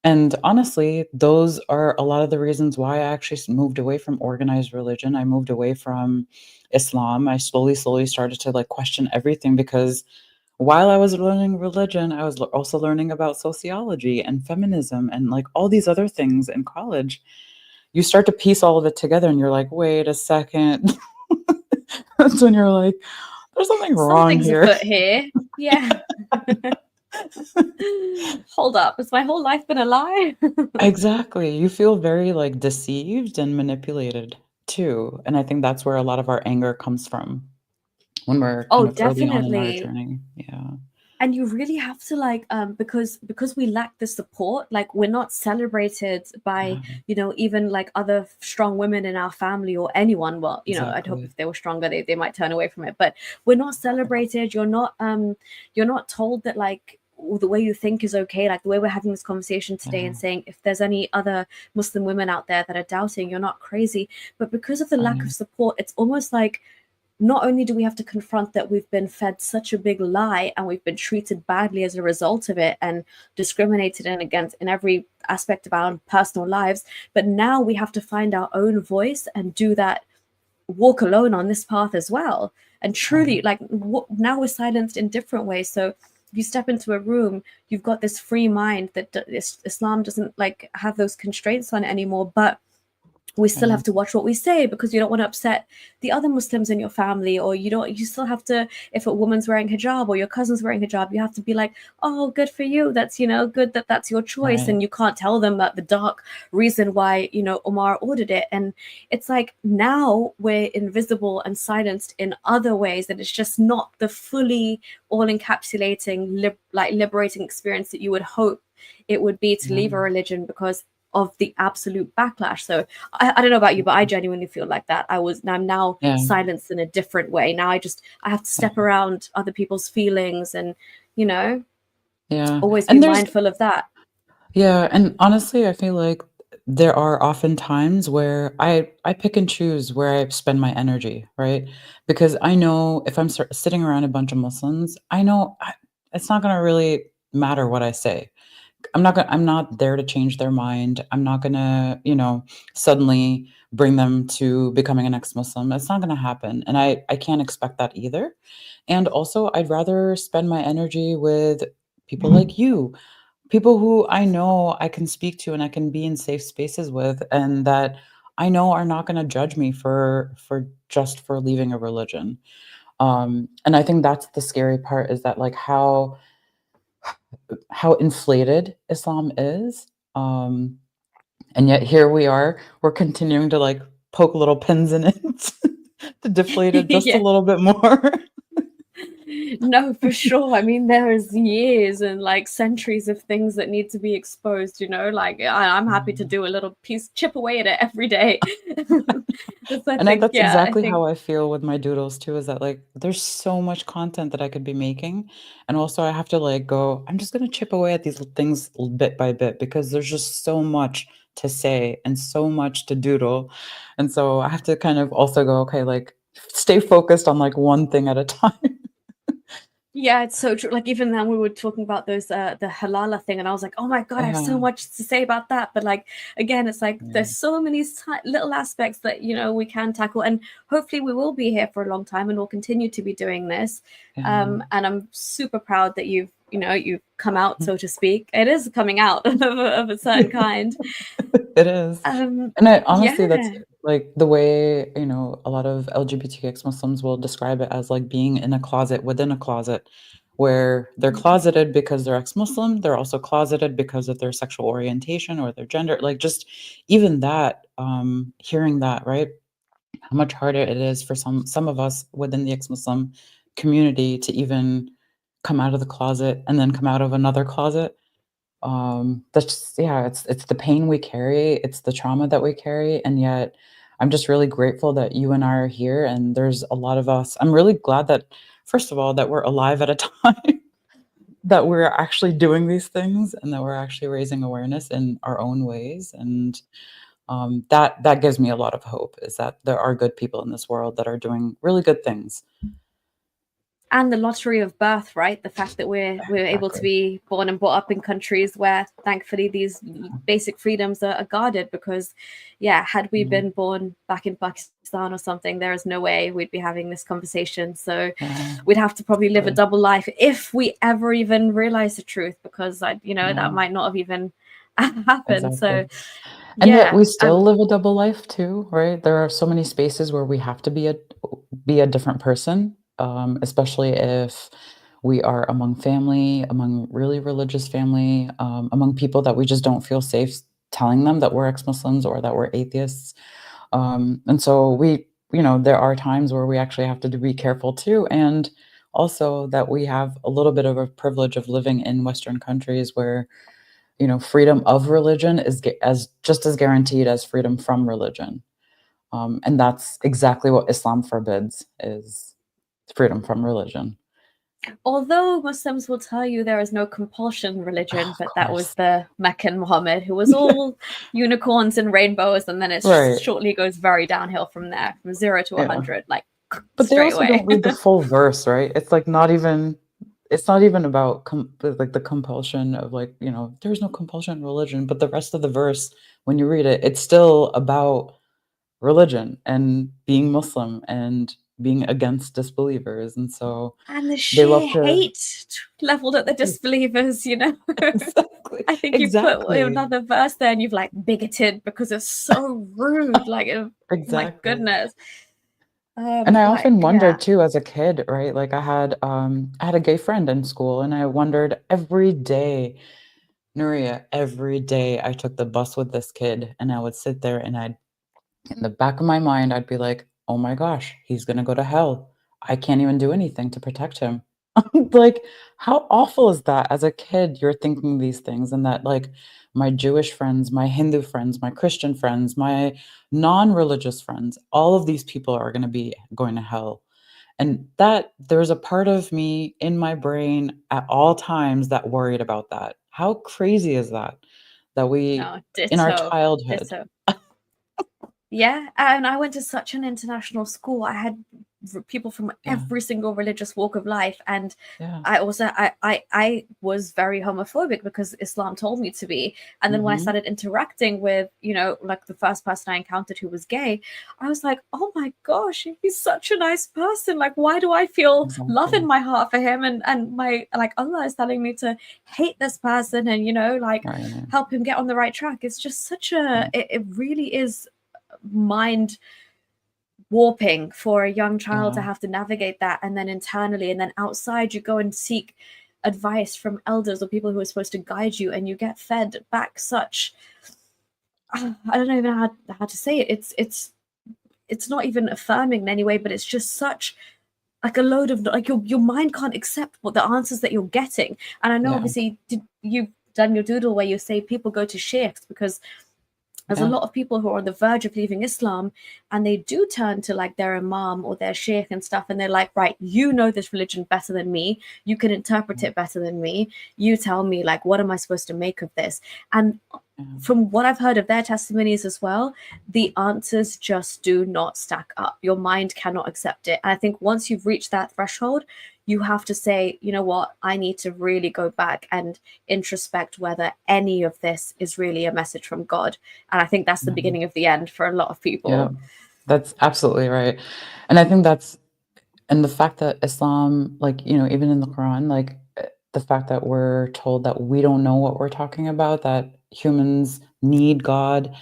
Speaker 2: And honestly, those are a lot of the reasons why I actually moved away from organized religion. I moved away from Islam. I slowly started to like question everything because while I was learning religion, I was also learning about sociology and feminism and like all these other things in college. You start to piece all of it together and you're like, wait a second. That's when you're like, there's something wrong
Speaker 1: something's
Speaker 2: here.
Speaker 1: afoot here. Yeah. Hold up. Has my whole life been a lie?
Speaker 2: Exactly. You feel very like deceived and manipulated too. And I think that's where a lot of our anger comes from when we're
Speaker 1: Oh,
Speaker 2: kind of early on in our
Speaker 1: definitely.
Speaker 2: journey. Yeah.
Speaker 1: And you really have to like because we lack the support, like we're not celebrated by
Speaker 2: Yeah.
Speaker 1: even like other strong women in our family or anyone. Well, I'd hope
Speaker 2: Exactly.
Speaker 1: if they were stronger, they might turn away from it, but we're not celebrated. You're not told that like the way you think is okay, like the way we're having this conversation today and
Speaker 2: Yeah.
Speaker 1: saying if there's any other Muslim women out there that are doubting, you're not crazy. But because of the lack of
Speaker 2: Right.
Speaker 1: support, it's almost like not only do we have to confront that we've been fed such a big lie and we've been treated badly as a result of it and discriminated and against in every aspect of our own personal lives, but now we have to find our own voice and do that, walk alone on this path as well. And truly,
Speaker 2: Right.
Speaker 1: like now we're silenced in different ways. So if you step into a room, you've got this free mind that Islam doesn't like have those constraints on it anymore, but we still have
Speaker 2: Right.
Speaker 1: to watch what we say because you don't want to upset the other Muslims in your family, or you still have to, if a woman's wearing hijab or your cousin's wearing hijab, you have to be like, oh, good for you, that's good that that's your choice,
Speaker 2: Right.
Speaker 1: and you can't tell them that the dark reason why Omar ordered it. And it's like now we're invisible and silenced in other ways, that it's just not the fully all encapsulating liberating experience that you would hope it would be to
Speaker 2: Yeah.
Speaker 1: leave a religion because of the absolute backlash. So I don't know about you, but I genuinely feel like that. I'm now
Speaker 2: Yeah.
Speaker 1: silenced in a different way. Now I have to step
Speaker 2: Yeah.
Speaker 1: around other people's feelings and you know,
Speaker 2: Yeah,
Speaker 1: always be
Speaker 2: and there's
Speaker 1: mindful of that.
Speaker 2: yeah, and honestly, I feel like there are often times where I pick and choose where I spend my energy, right? Because I know if I'm sitting around a bunch of Muslims, I know it's not gonna really matter what I say. I'm not there to change their mind. I'm not gonna, suddenly bring them to becoming an ex-Muslim. It's not gonna happen, and I can't expect that either. And also, I'd rather spend my energy with people like you, people who I know I can speak to and I can be in safe spaces with, and that I know are not gonna judge me for leaving a religion. And I think that's the scary part is that, like, how inflated Islam is. Um, and yet here we are, we're continuing to like poke little pins in it to deflate it just a
Speaker 1: Yeah.
Speaker 2: little bit more.
Speaker 1: No, for sure. I mean, there is years and like centuries of things that need to be exposed, like I'm happy to
Speaker 2: Yeah.
Speaker 1: do a little piece, chip away at it every day. That's, I
Speaker 2: And
Speaker 1: think,
Speaker 2: that's
Speaker 1: yeah, I
Speaker 2: exactly
Speaker 1: think,
Speaker 2: how I feel with my doodles too, is that like there's so much content that I could be making. And also I have to like go, I'm just gonna chip away at these things bit by bit because there's just so much to say and so much to doodle. And so I have to kind of also go, okay, like stay focused on like one thing at a time.
Speaker 1: yeah, it's so true. Like even then we were talking about those the halala thing and I was like, oh my God, I have so
Speaker 2: Yeah.
Speaker 1: much to say about that. But like again, it's like
Speaker 2: Yeah.
Speaker 1: there's so many little aspects that we can tackle, and hopefully we will be here for a long time and we'll continue to be doing this.
Speaker 2: Yeah.
Speaker 1: And I'm super proud that you've come out, so to speak. It is coming out of a certain kind.
Speaker 2: It is. And I honestly, that's
Speaker 1: Yeah.
Speaker 2: like the way, a lot of LGBTQ Muslims will describe it as like being in a closet within a closet, where they're closeted because they're ex-Muslim, they're also closeted because of their sexual orientation or their gender. Like just even that, hearing that, right? How much harder it is for some of us within the ex-Muslim community to even come out of the closet and then come out of another closet. That's just yeah, it's the pain we carry, it's the trauma that we carry, and yet I'm just really grateful that you and I are here, and there's a lot of us. I'm really glad that, first of all, that we're alive at a time that we're actually doing these things and that we're actually raising awareness in our own ways, and, that gives me a lot of hope, is that there are good people in this world that are doing really good things.
Speaker 1: And the lottery of birth, right? The fact that we're able to
Speaker 2: Exactly.
Speaker 1: be born and brought up in countries where thankfully these basic freedoms are guarded. Because yeah, had we
Speaker 2: Yeah,
Speaker 1: been born back in Pakistan or something, there is no way we'd be having this conversation. So
Speaker 2: yeah,
Speaker 1: we'd have to probably live a
Speaker 2: exactly.
Speaker 1: double life if we ever even realize the truth, because
Speaker 2: Yeah,
Speaker 1: that might not have even happened. So
Speaker 2: exactly. And yet
Speaker 1: yeah,
Speaker 2: we still live a double life too, right? There are so many spaces where we have to be a different person, especially if we are among family, among really religious family, among people that we just don't feel safe telling them that we're ex-Muslims or that we're atheists. And so there are times where we actually have to be careful too. And also that we have a little bit of a privilege of living in Western countries where freedom of religion is as just as guaranteed as freedom from religion. And that's exactly what Islam forbids is freedom from religion.
Speaker 1: although Muslims will tell you there is no compulsion
Speaker 2: Oh,
Speaker 1: religion,
Speaker 2: of
Speaker 1: but that was
Speaker 2: course.
Speaker 1: the Meccan Muhammad, who was all unicorns and rainbows, and then it
Speaker 2: Right.
Speaker 1: shortly goes very downhill from there, from 0 to 100,
Speaker 2: Yeah.
Speaker 1: like
Speaker 2: But they
Speaker 1: straight
Speaker 2: also
Speaker 1: away.
Speaker 2: don't read the full verse, right? It's not even about like the compulsion of like, there's no compulsion in religion, but the rest of the verse, when you read it, it's still about religion and being Muslim and being against disbelievers. And so
Speaker 1: And the
Speaker 2: they love
Speaker 1: sheer
Speaker 2: to
Speaker 1: hate leveled at the disbelievers.
Speaker 2: exactly,
Speaker 1: I think you've put
Speaker 2: exactly,
Speaker 1: another verse there and you've like bigoted because it's so rude. Like, oh my
Speaker 2: exactly.
Speaker 1: goodness.
Speaker 2: And I
Speaker 1: Like,
Speaker 2: often
Speaker 1: yeah.
Speaker 2: wondered too as a kid, right? Like I had a gay friend in school and I wondered every day, Nuria, every day I took the bus with this kid and I would sit there and in the back of my mind, I'd be like, "Oh my gosh, he's gonna go to hell. I can't even do anything to protect him." Like, how awful is that? As a kid, you're thinking these things and that, like, my Jewish friends, my Hindu friends, my Christian friends, my non-religious friends, all of these people are gonna be going to hell. And that there's a part of me in my brain at all times that worried about that. How crazy is that? That we,
Speaker 1: No,
Speaker 2: in our
Speaker 1: ditto,
Speaker 2: childhood.
Speaker 1: ditto. Yeah, and I went to such an international school. I had people from
Speaker 2: Yeah.
Speaker 1: every single religious walk of life, and
Speaker 2: Yeah.
Speaker 1: I also I was very homophobic because Islam told me to be. And then when I
Speaker 2: Mhm.
Speaker 1: started interacting with, like the first person I encountered who was gay, I was like, oh my gosh, he's such a nice person. Like, why do I feel love in
Speaker 2: Exactly.
Speaker 1: my heart for him? And my, like, Allah is telling me to hate this person and, like,
Speaker 2: Right.
Speaker 1: help him get on the right track. It's just such
Speaker 2: Yeah.
Speaker 1: it really is mind warping for a young child to
Speaker 2: Yeah.
Speaker 1: have to navigate that, and then internally and then outside you go and seek advice from elders or people who are supposed to guide you, and you get fed back such I don't even know how to say it. It's not even affirming in any way, but it's just such like a load of, like, your mind can't accept what the answers that you're getting. And I know
Speaker 2: Yeah.
Speaker 1: obviously you've done your doodle where you say people go to sheikhs because there's a
Speaker 2: Yeah.
Speaker 1: lot of people who are on the verge of leaving Islam, and they do turn to like their imam or their sheikh and stuff, and they're like, right, you know this religion better than me, you can interpret it better than me, you tell me, like, what am I supposed to make of this? And
Speaker 2: Yeah.
Speaker 1: from what I've heard of their testimonies as well, the answers just do not stack up. Your mind cannot accept it. And I think once you've reached that threshold, you have to say, you know what, I need to really go back and introspect whether any of this is really a message from God. And I think that's the
Speaker 2: Yeah.
Speaker 1: beginning of the end for a lot of
Speaker 2: Yeah.
Speaker 1: people.
Speaker 2: That's absolutely right. And I think that's and the fact that Islam, like, even in the Quran, like, the fact that we're told that we don't know what we're talking about, that humans need God,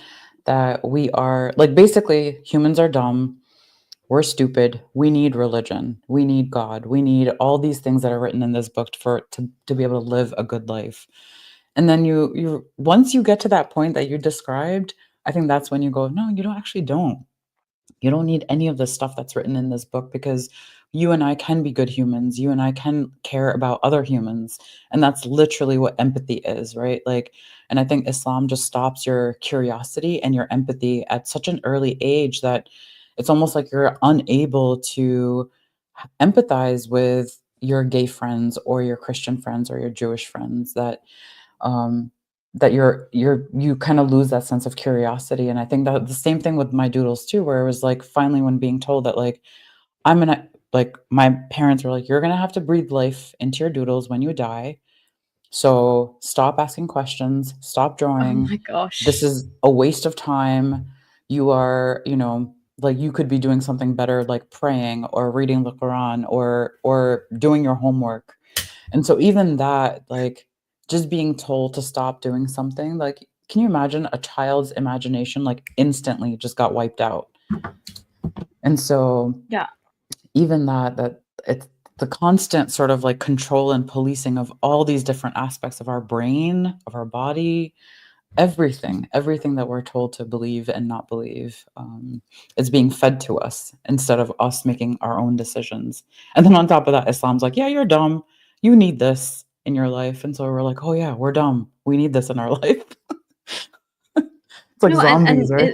Speaker 2: that we are like, basically humans are dumb, we're stupid, we need religion, we need God, we need all these things that are written in this book to be able to live a good life. And then you once you get to that point that you described, I think that's when you go, no, you don't actually don't. You don't need any of the stuff that's written in this book because you and I can be good humans. You and I can care about other humans. And that's literally what empathy is, right? Like, and I think Islam just stops your curiosity and your empathy at such an early age that it's almost like you're unable to empathize with your gay friends or your Christian friends or your Jewish friends, um, that you kind of lose that sense of curiosity. And I think that the same thing with my doodles too, where it was like finally when being told that, like, I'm gonna like my parents were like, you're gonna have to breathe life into your doodles when you die. So stop asking questions, stop
Speaker 1: Oh
Speaker 2: drawing.
Speaker 1: my
Speaker 2: This
Speaker 1: gosh.
Speaker 2: is a waste of time. You are, like, you could be doing something better, like praying or reading the Quran or doing your homework. And so even that, like, just being told to stop doing something, like, can you imagine a child's imagination, like, instantly just got wiped out? And so
Speaker 1: Yeah.
Speaker 2: even that it's the constant sort of like control and policing of all these different aspects of our brain, of our body, everything that we're told to believe and not believe, is being fed to us instead of us making our own decisions. And then on top of that, Islam's like, yeah, you're dumb, you need this in your life. And so we're like, oh yeah, we're dumb, we need this in our life. It's like
Speaker 1: No, and
Speaker 2: zombies, right?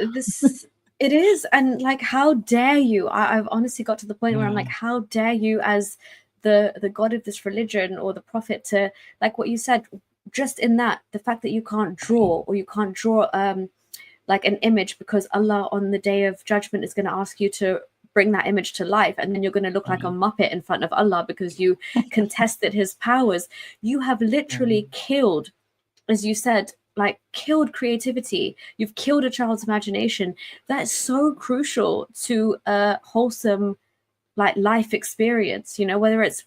Speaker 1: it is, and like, how dare you? I've honestly got to the point where I'm
Speaker 2: Yeah.
Speaker 1: like, how dare you, as the god of this religion or the prophet, to, like what you said, just in that, the fact that you can't draw, or you can't draw like an image, because Allah on the day of judgment is going to ask you to bring that image to life, and then you're going to look like a
Speaker 2: Right.
Speaker 1: muppet in front of Allah because you contested his powers. You have
Speaker 2: Right.
Speaker 1: literally killed, as you said, like, killed creativity. You've killed a child's imagination. That's so crucial to a wholesome, like, life experience, whether it's,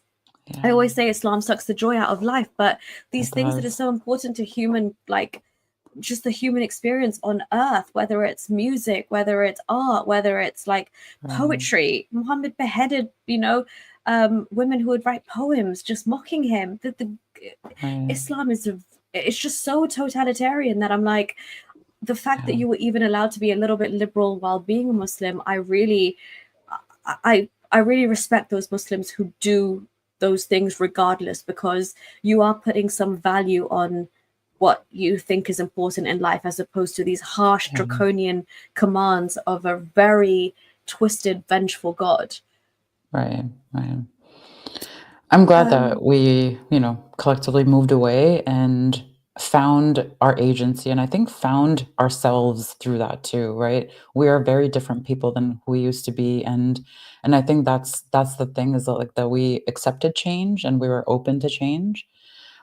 Speaker 1: I
Speaker 2: Yeah,
Speaker 1: always say Islam sucks the joy out of life, but these
Speaker 2: it
Speaker 1: things that are
Speaker 2: does.
Speaker 1: so important to human, like, just the human experience on earth, whether it's music, whether it's art, whether it's like
Speaker 2: Right.
Speaker 1: poetry. Muhammad beheaded, women who would write poems just mocking him. The
Speaker 2: Right.
Speaker 1: Islam is it's just so totalitarian that I'm like, the fact that
Speaker 2: Yeah.
Speaker 1: you were even allowed to be a little bit liberal while being a Muslim, I really respect those Muslims who do those things regardless, because you are putting some value on what you think is important in life, as opposed to these harsh,
Speaker 2: Yeah.
Speaker 1: draconian commands of a very twisted, vengeful God.
Speaker 2: Right, right. I'm glad that
Speaker 1: Um,
Speaker 2: we, collectively moved away and found our agency, and I think found ourselves through that too, right? We are very different people than we used to be, and I think that's the thing is that, like, that we accepted change and we were open to change.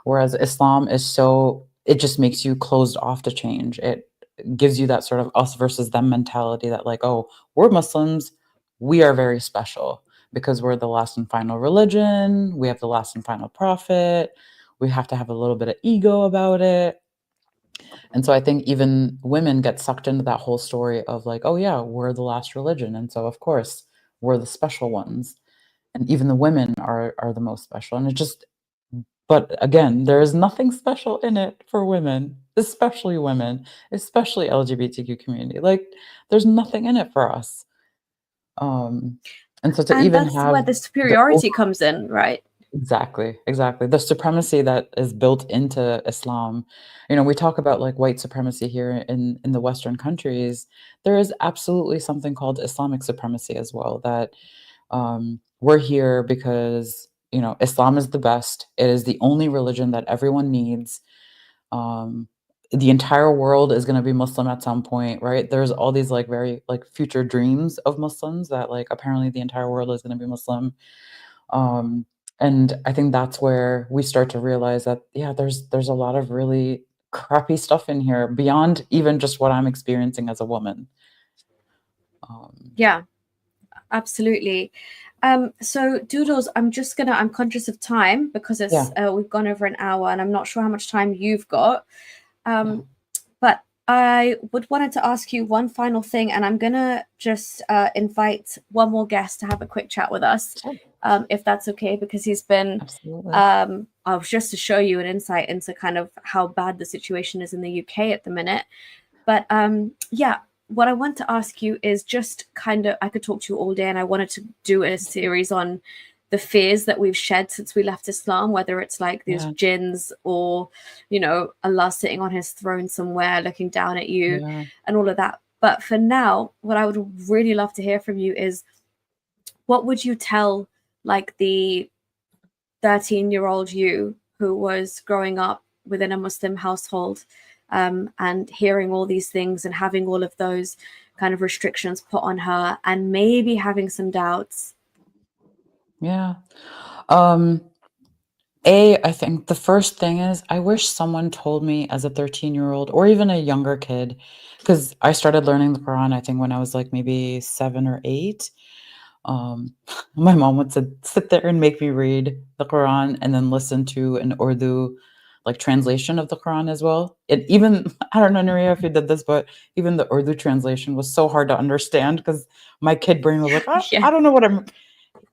Speaker 2: Whereas Islam is it just makes you closed off to change. It gives you that sort of us versus them mentality that, like, oh, we're Muslims, we are very special because we're the last and final religion, we have the last and final prophet, we have to have a little bit of ego about it. And so I think even women get sucked into that whole story of, like, oh yeah, we're the last religion. And so of course we're the special ones. And even the women are the most special. And it just but again, there is nothing special in it for women, especially LGBTQ community. Like, there's nothing in it for us. Um, and so to
Speaker 1: and
Speaker 2: even
Speaker 1: that's where
Speaker 2: have
Speaker 1: the
Speaker 2: the
Speaker 1: superiority comes in, right?
Speaker 2: exactly, exactly. The supremacy that is built into Islam. We talk about, like, white supremacy here in the Western countries. There is absolutely something called Islamic supremacy as well, that we're here because, Islam is the best. It is the only religion that everyone needs. Um, the entire world is going to be Muslim at some point, right? There's all these, like, very, like, future dreams of Muslims that, like, apparently the entire world is going to be Muslim. Um, and I think that's where we start to realize that, yeah, there's a lot of really crappy stuff in here beyond even just what I'm experiencing as a woman.
Speaker 1: Yeah, absolutely. So Doodles, I'm conscious of time because
Speaker 2: Yeah,
Speaker 1: we've gone over an hour and I'm not sure how much time you've got.
Speaker 2: yeah,
Speaker 1: But I wanted to ask you one final thing, and I'm gonna just invite one more guest to have a quick chat with us,
Speaker 2: sure,
Speaker 1: if that's okay, because he's been.
Speaker 2: absolutely.
Speaker 1: I was just to show you an insight into kind of how bad the situation is in the UK at the minute. But yeah, what I want to ask you is just kind of, I could talk to you all day, and I wanted to do a series on the fears that we've shed since we left Islam, whether it's like these
Speaker 2: Yeah,
Speaker 1: jinns or, Allah sitting on his throne somewhere looking down at you
Speaker 2: yeah.
Speaker 1: and all of that. But for now, what I would really love to hear from you is what would you tell like the 13-year-old you who was growing up within a Muslim household, and hearing all these things and having all of those kind of restrictions put on her and maybe having some doubts?
Speaker 2: Yeah. I think the first thing is I wish someone told me as a 13-year-old or even a younger kid, because I started learning the Quran, I think, when I was like maybe 7 or 8. Um, my mom would sit there and make me read the Quran and then listen to an Urdu, like, translation of the Quran as well. It even, I don't know, Nuria, if you did this, but even the Urdu translation was so hard to understand because my kid brain was like,
Speaker 1: Yeah.
Speaker 2: I don't know what I'm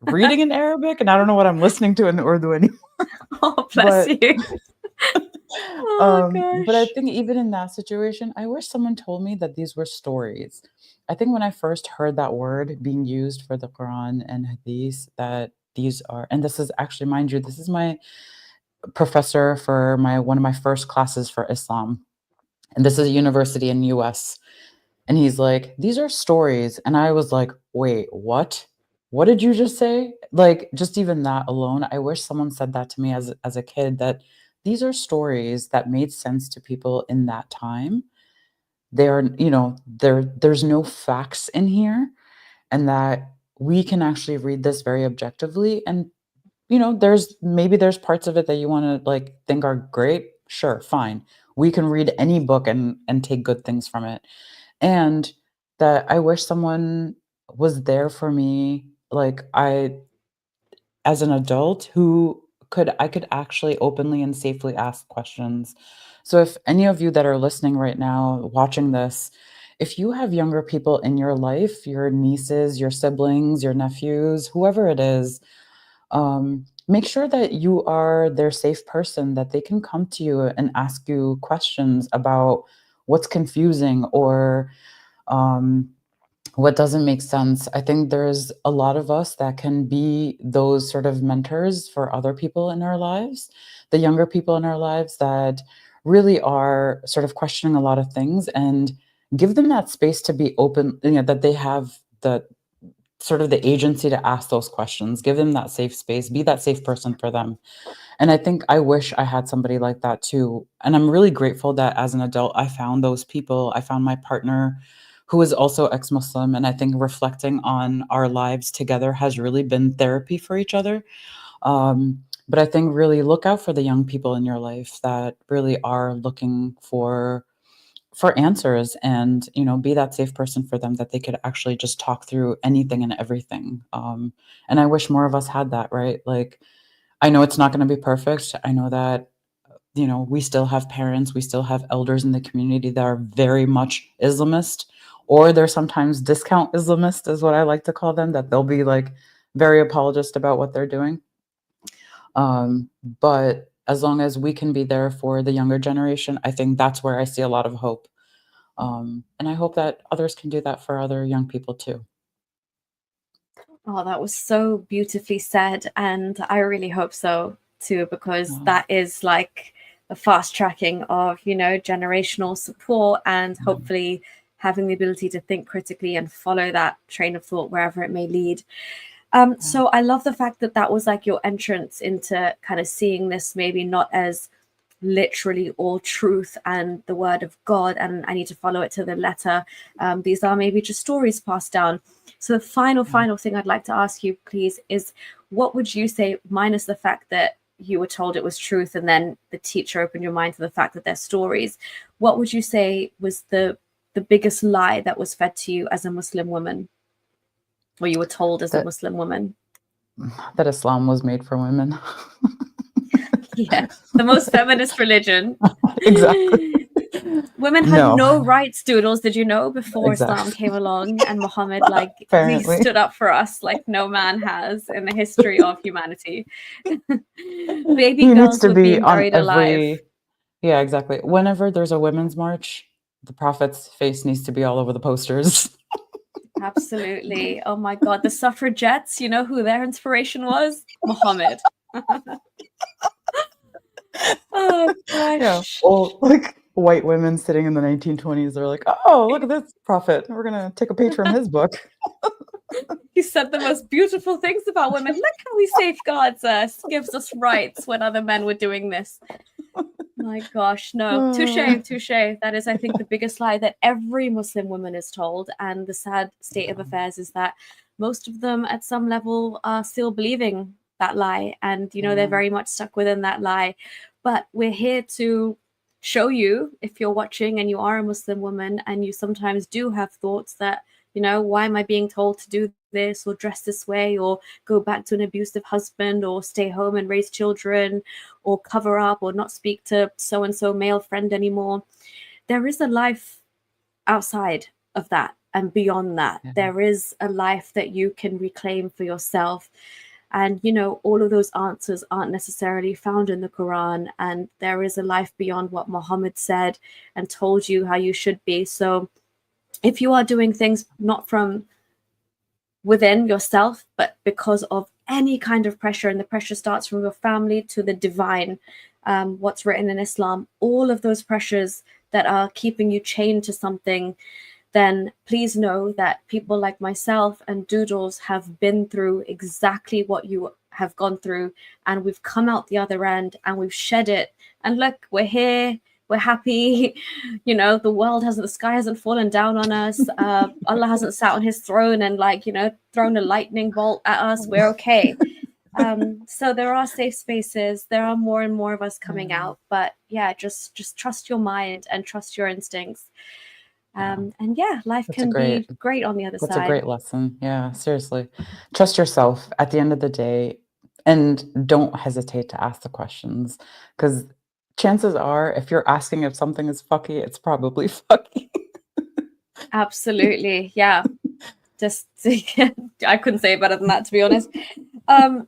Speaker 2: reading in Arabic and I don't know what I'm listening to in Urdu anymore.
Speaker 1: Oh, bless
Speaker 2: But
Speaker 1: you. Oh
Speaker 2: but I
Speaker 1: gosh.
Speaker 2: think even in that situation, I wish someone told me that these were stories. I think when I first heard that word being used for the Quran and Hadith, that these are, and this is actually, mind you, this is my professor for my one of my first classes for Islam, and this is a university in US. And he's like, "These are stories." And I was like, "Wait, what? What did you just say?" Like, just even that alone, I wish someone said that to me as a kid, that these are stories that made sense to people in that time. They are, there's no facts in here, and that we can actually read this very objectively. And, there's parts of it that you wanna, like, think are great. Sure, fine. We can read any book and take good things from it. And that I wish someone was there for me, like, as an adult, who I could actually openly and safely ask questions. So if any of you that are listening right now, watching this, if you have younger people in your life, your nieces, your siblings, your nephews, whoever it is, make sure that you are their safe person, that they can come to you and ask you questions about what's confusing, or um, what doesn't make sense. I think there's a lot of us that can be those sort of mentors for other people in our lives, the younger people in our lives that really are sort of questioning a lot of things, and give them that space to be open, that they have the sort of the agency to ask those questions, give them that safe space, be that safe person for them. And I think I wish I had somebody like that too. And I'm really grateful that as an adult, I found those people. I found my partner who is also ex-Muslim. And I think reflecting on our lives together has really been therapy for each other. But I think really look out for the young people in your life that really are looking for answers, and be that safe person for them, that they could actually just talk through anything and everything. And I wish more of us had that, right? Like, I know it's not going to be perfect. I know that we still have parents, we still have elders in the community that are very much Islamist, or they're sometimes discount Islamist, is what I like to call them, that they'll be like very apologist about what they're doing. But as long as we can be there for the younger generation, I think that's where I see a lot of hope. And I hope that others can do that for other young people too.
Speaker 1: Oh, that was so beautifully said. And I really hope so too, because that is like the fast tracking of, generational support, and hopefully having the ability to think critically and follow that train of thought wherever it may lead. So I love the fact that that was like your entrance into kind of seeing this maybe not as literally all truth and the word of God, and I need to follow it to the letter. These are maybe just stories passed down. So the final thing I'd like to ask you, please, is what would you say, minus the fact that you were told it was truth and then the teacher opened your mind to the fact that they're stories, what would you say was the biggest lie that was fed to you as a Muslim woman, or you were told as a Muslim woman?
Speaker 2: That Islam was made for women.
Speaker 1: Yeah, the most feminist religion.
Speaker 2: Exactly.
Speaker 1: Women had no rights, Doodles. Did you know, before Islam came along and Muhammad really stood up for us like no man has in the history of humanity? Baby girls were being buried alive.
Speaker 2: Yeah, exactly. Whenever there's a women's march, the Prophet's face needs to be all over the posters.
Speaker 1: Absolutely. Oh my God. The suffragettes, you know who their inspiration was? Muhammad. Oh gosh.
Speaker 2: Yeah. Well, like white women sitting in the 1920s, they're like, oh, look at this prophet. We're going to take a page from his book.
Speaker 1: He said the most beautiful things about women. Look how he safeguards us, gives us rights when other men were doing this. My gosh, no. Touche. That is, I think, the biggest lie that every Muslim woman is told. And the sad state of affairs is that most of them at some level are still believing that lie. And, they're very much stuck within that lie. But we're here to show you, if you're watching and you are a Muslim woman and you sometimes do have thoughts that, why am I being told to do this, or dress this way, or go back to an abusive husband, or stay home and raise children, or cover up, or not speak to so-and-so male friend anymore. There is a life outside of that and beyond that. There is a life that you can reclaim for yourself. And, all of those answers aren't necessarily found in the Quran. And there is a life beyond what Muhammad said and told you how you should be. So if you are doing things not from within yourself, but because of any kind of pressure, and the pressure starts from your family to the divine, what's written in Islam, all of those pressures that are keeping you chained to something, then please know that people like myself and Doodles have been through exactly what you have gone through, and we've come out the other end and we've shed it. And look, we're here. We're happy, the sky hasn't fallen down on us. Allah hasn't sat on his throne and thrown a lightning bolt at us. We're okay. So there are safe spaces. There are more and more of us coming out. But yeah, just trust your mind and trust your instincts. And life can be great on the other side.
Speaker 2: That's a great lesson. Yeah, seriously. Trust yourself at the end of the day, and don't hesitate to ask the questions, because chances are, if you're asking if something is fucky, it's probably fucky.
Speaker 1: Absolutely. Yeah. Just I couldn't say it better than that, to be honest.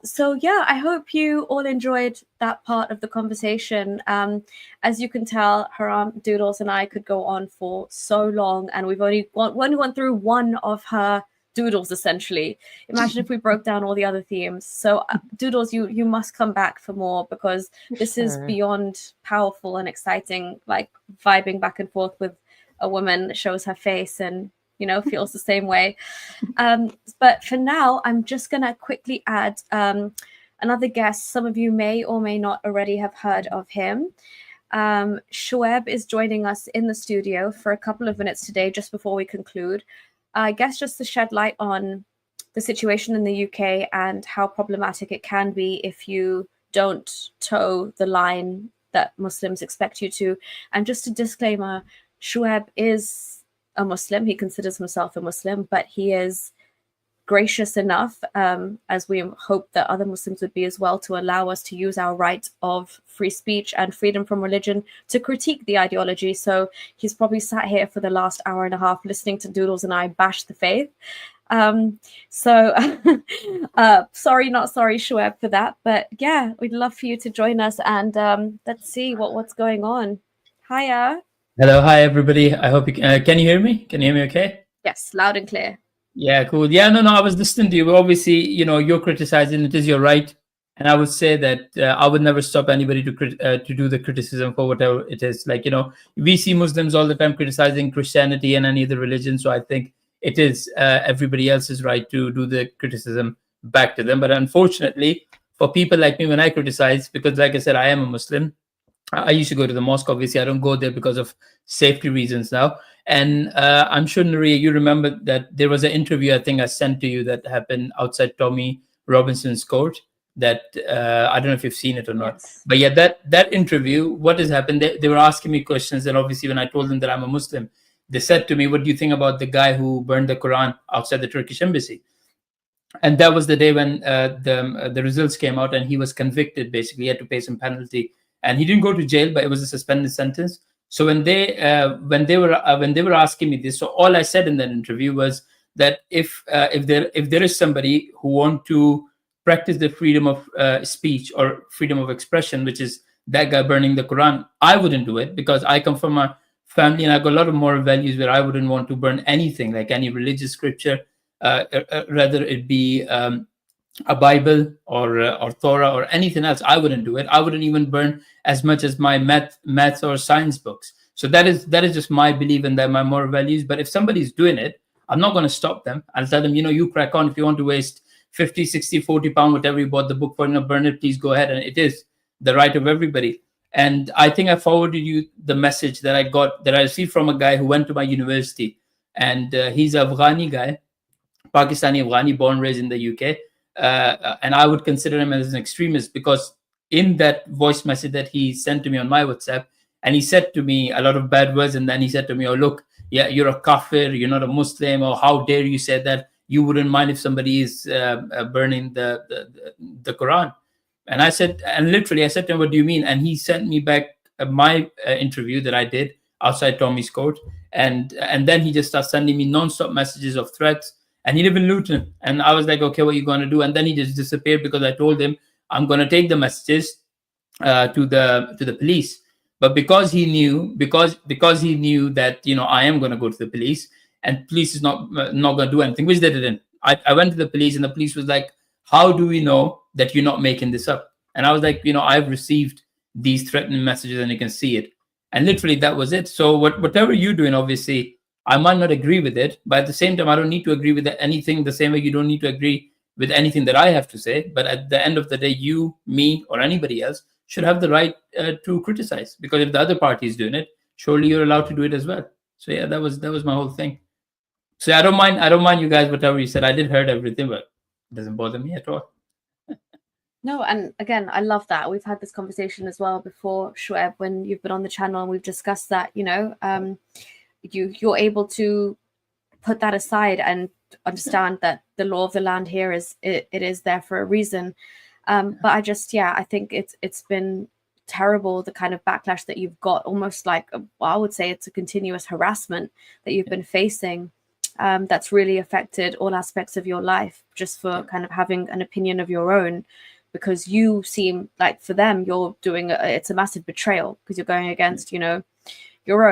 Speaker 1: So yeah, I hope you all enjoyed that part of the conversation. As you can tell, Haram, Doodles, and I could go on for so long, and we've only went through one of her doodles, essentially. Imagine if we broke down all the other themes. So Doodles, you must come back for more, because this is beyond powerful and exciting, like vibing back and forth with a woman that shows her face and feels the same way. But for now, I'm just going to quickly add another guest. Some of you may or may not already have heard of him. Shoaib is joining us in the studio for a couple of minutes today, just before we conclude. I guess just to shed light on the situation in the UK and how problematic it can be if you don't toe the line that Muslims expect you to. And just a disclaimer, Shoaib is a Muslim. He considers himself a Muslim, but he is gracious enough, as we hope that other Muslims would be as well, to allow us to use our right of free speech and freedom from religion to critique the ideology. So he's probably sat here for the last hour and a half listening to Doodles and I bash the faith. Sorry, not sorry, Shoaib, for that. But yeah, we'd love for you to join us, and let's see what's going on. Hiya.
Speaker 3: Hello, hi everybody. I hope you can you hear me? Can you hear me okay?
Speaker 1: Yes, loud and clear.
Speaker 3: Yeah, cool. Yeah, no, I was listening to you. Obviously, you're criticizing. It is your right, and I would say that I would never stop anybody to do the criticism for whatever it is. Like, we see Muslims all the time criticizing Christianity and any other religion. So I think it is everybody else's right to do the criticism back to them. But unfortunately, for people like me, when I criticize, because like I said, I am a Muslim. I used to go to the mosque. Obviously, I don't go there because of safety reasons now. And I'm sure, Nuria, you remember that there was an interview I think I sent to you that happened outside Tommy Robinson's court. That I don't know if you've seen it or not.
Speaker 1: Yes.
Speaker 3: But yeah, that interview, what has happened? They were asking me questions, and obviously, when I told them that I'm a Muslim, they said to me, "What do you think about the guy who burned the Quran outside the Turkish embassy?" And that was the day when the results came out, and he was convicted. Basically, he had to pay some penalty. And he didn't go to jail, but it was a suspended sentence. So when they were asking me this, so all I said in that interview was that if there is somebody who want to practice the freedom of speech or freedom of expression, which is that guy burning the Quran, I wouldn't do it, because I come from a family and I got a lot of moral values where I wouldn't want to burn anything, like any religious scripture, rather it be a Bible or Torah or anything else. I wouldn't do it. I wouldn't even burn as much as my math or science books. So that is just my belief and that my moral values. But if somebody's doing it, I'm not going to stop them. I'll tell them, you crack on. If you want to waste 50, 60, 40 pounds, whatever you bought the book for, burn it, please go ahead. And it is the right of everybody. And I think I forwarded you the message that I received from a guy who went to my university. And he's an Afghani guy, Pakistani Afghani, born, raised in the UK. And I would consider him as an extremist, because in that voice message that he sent to me on my WhatsApp, and he said to me a lot of bad words, and then he said to me, "Oh, look, yeah, you're a kafir, you're not a Muslim, or how dare you say that? You wouldn't mind if somebody is burning the Quran." And I said, and literally I said to him, "What do you mean?" And he sent me back my interview that I did outside Tommy's court, and then he just started sending me non-stop messages of threats. And he lived in Luton. And I was like, "Okay, what are you going to do?" And then he just disappeared, because I told him I'm going to take the messages to the police. But because he knew that, I am going to go to the police, and police is not going to do anything, which they didn't. I went to the police, and the police was like, "How do we know that you're not making this up?" And I was like, "I've received these threatening messages, and you can see it." And literally that was it. So whatever you're doing, obviously, I might not agree with it, but at the same time, I don't need to agree with anything the same way you don't need to agree with anything that I have to say. But at the end of the day, you, me, or anybody else should have the right to criticize, because if the other party is doing it, surely you're allowed to do it as well. So yeah, that was my whole thing. So I don't mind you guys, whatever you said. I did heard everything, but it doesn't bother me at all.
Speaker 1: No, and again, I love that. We've had this conversation as well before, Shoaib, when you've been on the channel, and we've discussed that, you're able to put that aside and understand that the law of the land here is there for a reason. But I think it's been terrible, the kind of backlash that you've got, almost like I would say it's a continuous harassment that you've been facing, that's really affected all aspects of your life, just for kind of having an opinion of your own, because you seem like, for them, you're doing it's a massive betrayal, because you're going against your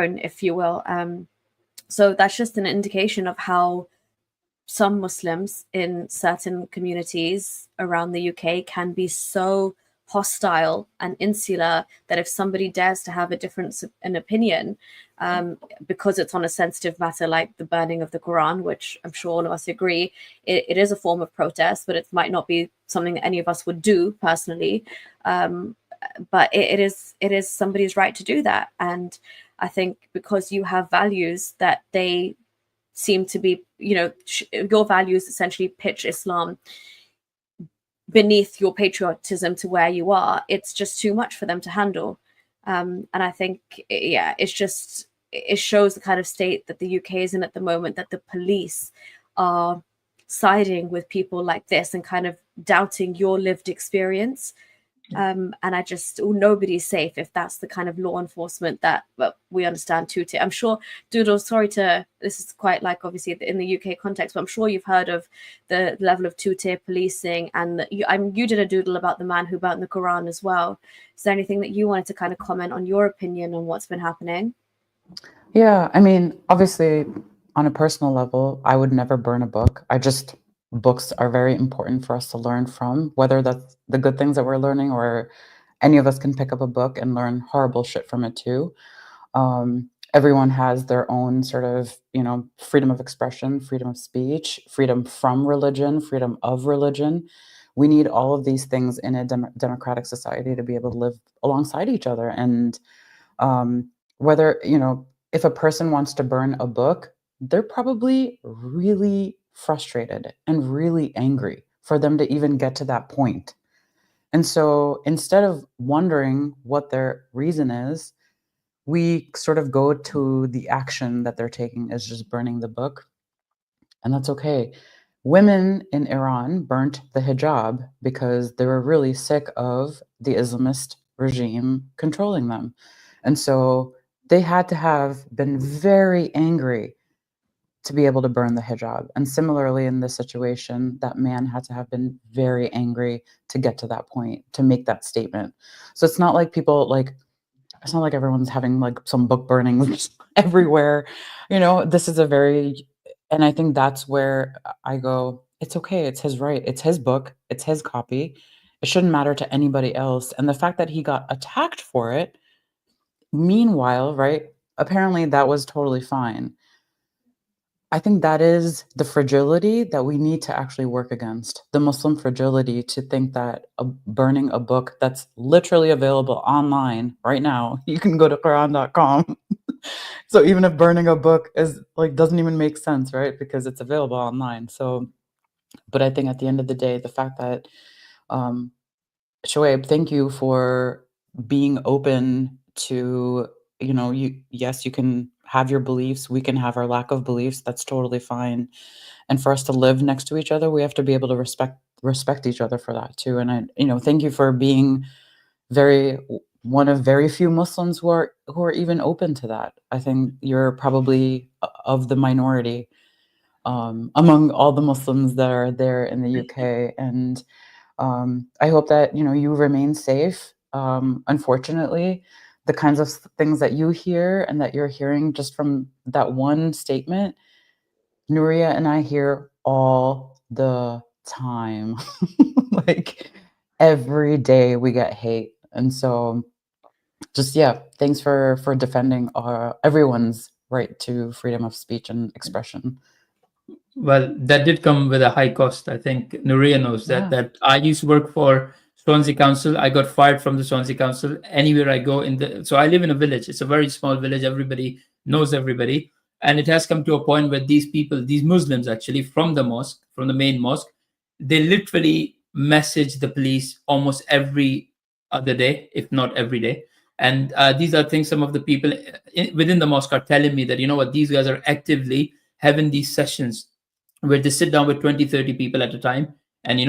Speaker 1: own, if you will. So that's just an indication of how some Muslims in certain communities around the UK can be so hostile and insular, that if somebody dares to have a difference in opinion, because it's on a sensitive matter like the burning of the Quran, which I'm sure all of us agree, it is a form of protest, but it might not be something any of us would do personally. But it is somebody's right to do that. And I think because you have values that they seem to be, your values essentially pitch Islam beneath your patriotism to where you are, it's just too much for them to handle. And I think, it shows the kind of state that the UK is in at the moment, that the police are siding with people like this and kind of doubting your lived experience. And nobody's safe if that's the kind of law enforcement that we understand two-tier. I'm sure, Doodle, this is quite like obviously in the UK context, but I'm sure you've heard of the level of two-tier policing, and you did a doodle about the man who burnt the Quran as well. Is there anything that you wanted to kind of comment on your opinion on what's been happening?
Speaker 2: Yeah, I mean, obviously, on a personal level, I would never burn a book. Books are very important for us to learn from, whether that's the good things that we're learning, or any of us can pick up a book and learn horrible shit from it too. Everyone has their own sort of, freedom of expression, freedom of speech, freedom from religion, freedom of religion. We need all of these things in a democratic society to be able to live alongside each other. And whether, if a person wants to burn a book, they're probably really frustrated and really angry for them to even get to that point. And so instead of wondering what their reason is, we sort of go to the action that they're taking is just burning the book. And that's okay. Women in Iran burnt the hijab because they were really sick of the Islamist regime controlling them. And so they had to have been very angry to be able to burn the hijab. And similarly, in this situation, that man had to have been very angry to get to that point, to make that statement. So it's not like it's not like everyone's having like some book burning everywhere. This is and I think that's where I go, it's okay. It's his right. It's his book. It's his copy. It shouldn't matter to anybody else. And the fact that he got attacked for it, meanwhile, right? Apparently that was totally fine. I think that is the fragility that we need to actually work against, the Muslim fragility, to think that burning a book that's literally available online right now, you can go to Quran.com. So even if burning a book is doesn't even make sense, right? Because it's available online. So, but I think at the end of the day, the fact that, Shoaib, thank you for being open to, you can have your beliefs, we can have our lack of beliefs, that's totally fine. And for us to live next to each other, we have to be able to respect each other for that too. And I, thank you for being one of very few Muslims who are even open to that. I think you're probably of the minority among all the Muslims that are there in the UK. And I hope that, you remain safe. Unfortunately, the kinds of things that you hear and that you're hearing just from that one statement, Nuria and I hear all the time. Every day we get hate. And so just, thanks for defending everyone's right to freedom of speech and expression.
Speaker 3: Well, that did come with a high cost. I think Nuria knows that I used to work for Swansea Council. I got fired from the Swansea Council. Anywhere I go so I live in a village. It's a very small village. Everybody knows everybody. And it has come to a point where these people, these Muslims actually from the mosque, from the main mosque, they literally message the police almost every other day, if not every day. And these are things some of the people within the mosque are telling me that, these guys are actively having these sessions where they sit down with 20, 30 people at a time. And,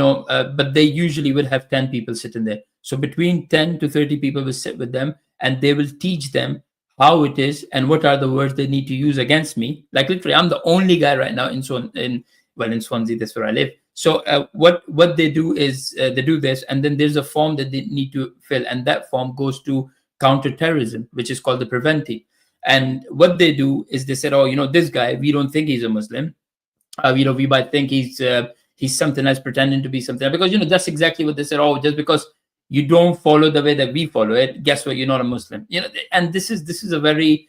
Speaker 3: but they usually will have 10 people sitting there. So between 10 to 30 people will sit with them and they will teach them how it is and what are the words they need to use against me. Like literally, I'm the only guy right now in Swansea, that's where I live. So what they do is they do this, and then there's a form that they need to fill. And that form goes to counterterrorism, which is called the Preventi. And what they do is they said, this guy, we don't think he's a Muslim. We might think he's something else, pretending to be something, because that's exactly what they said. Just because you don't follow the way that we follow it, guess what? You're not a Muslim. And this is a very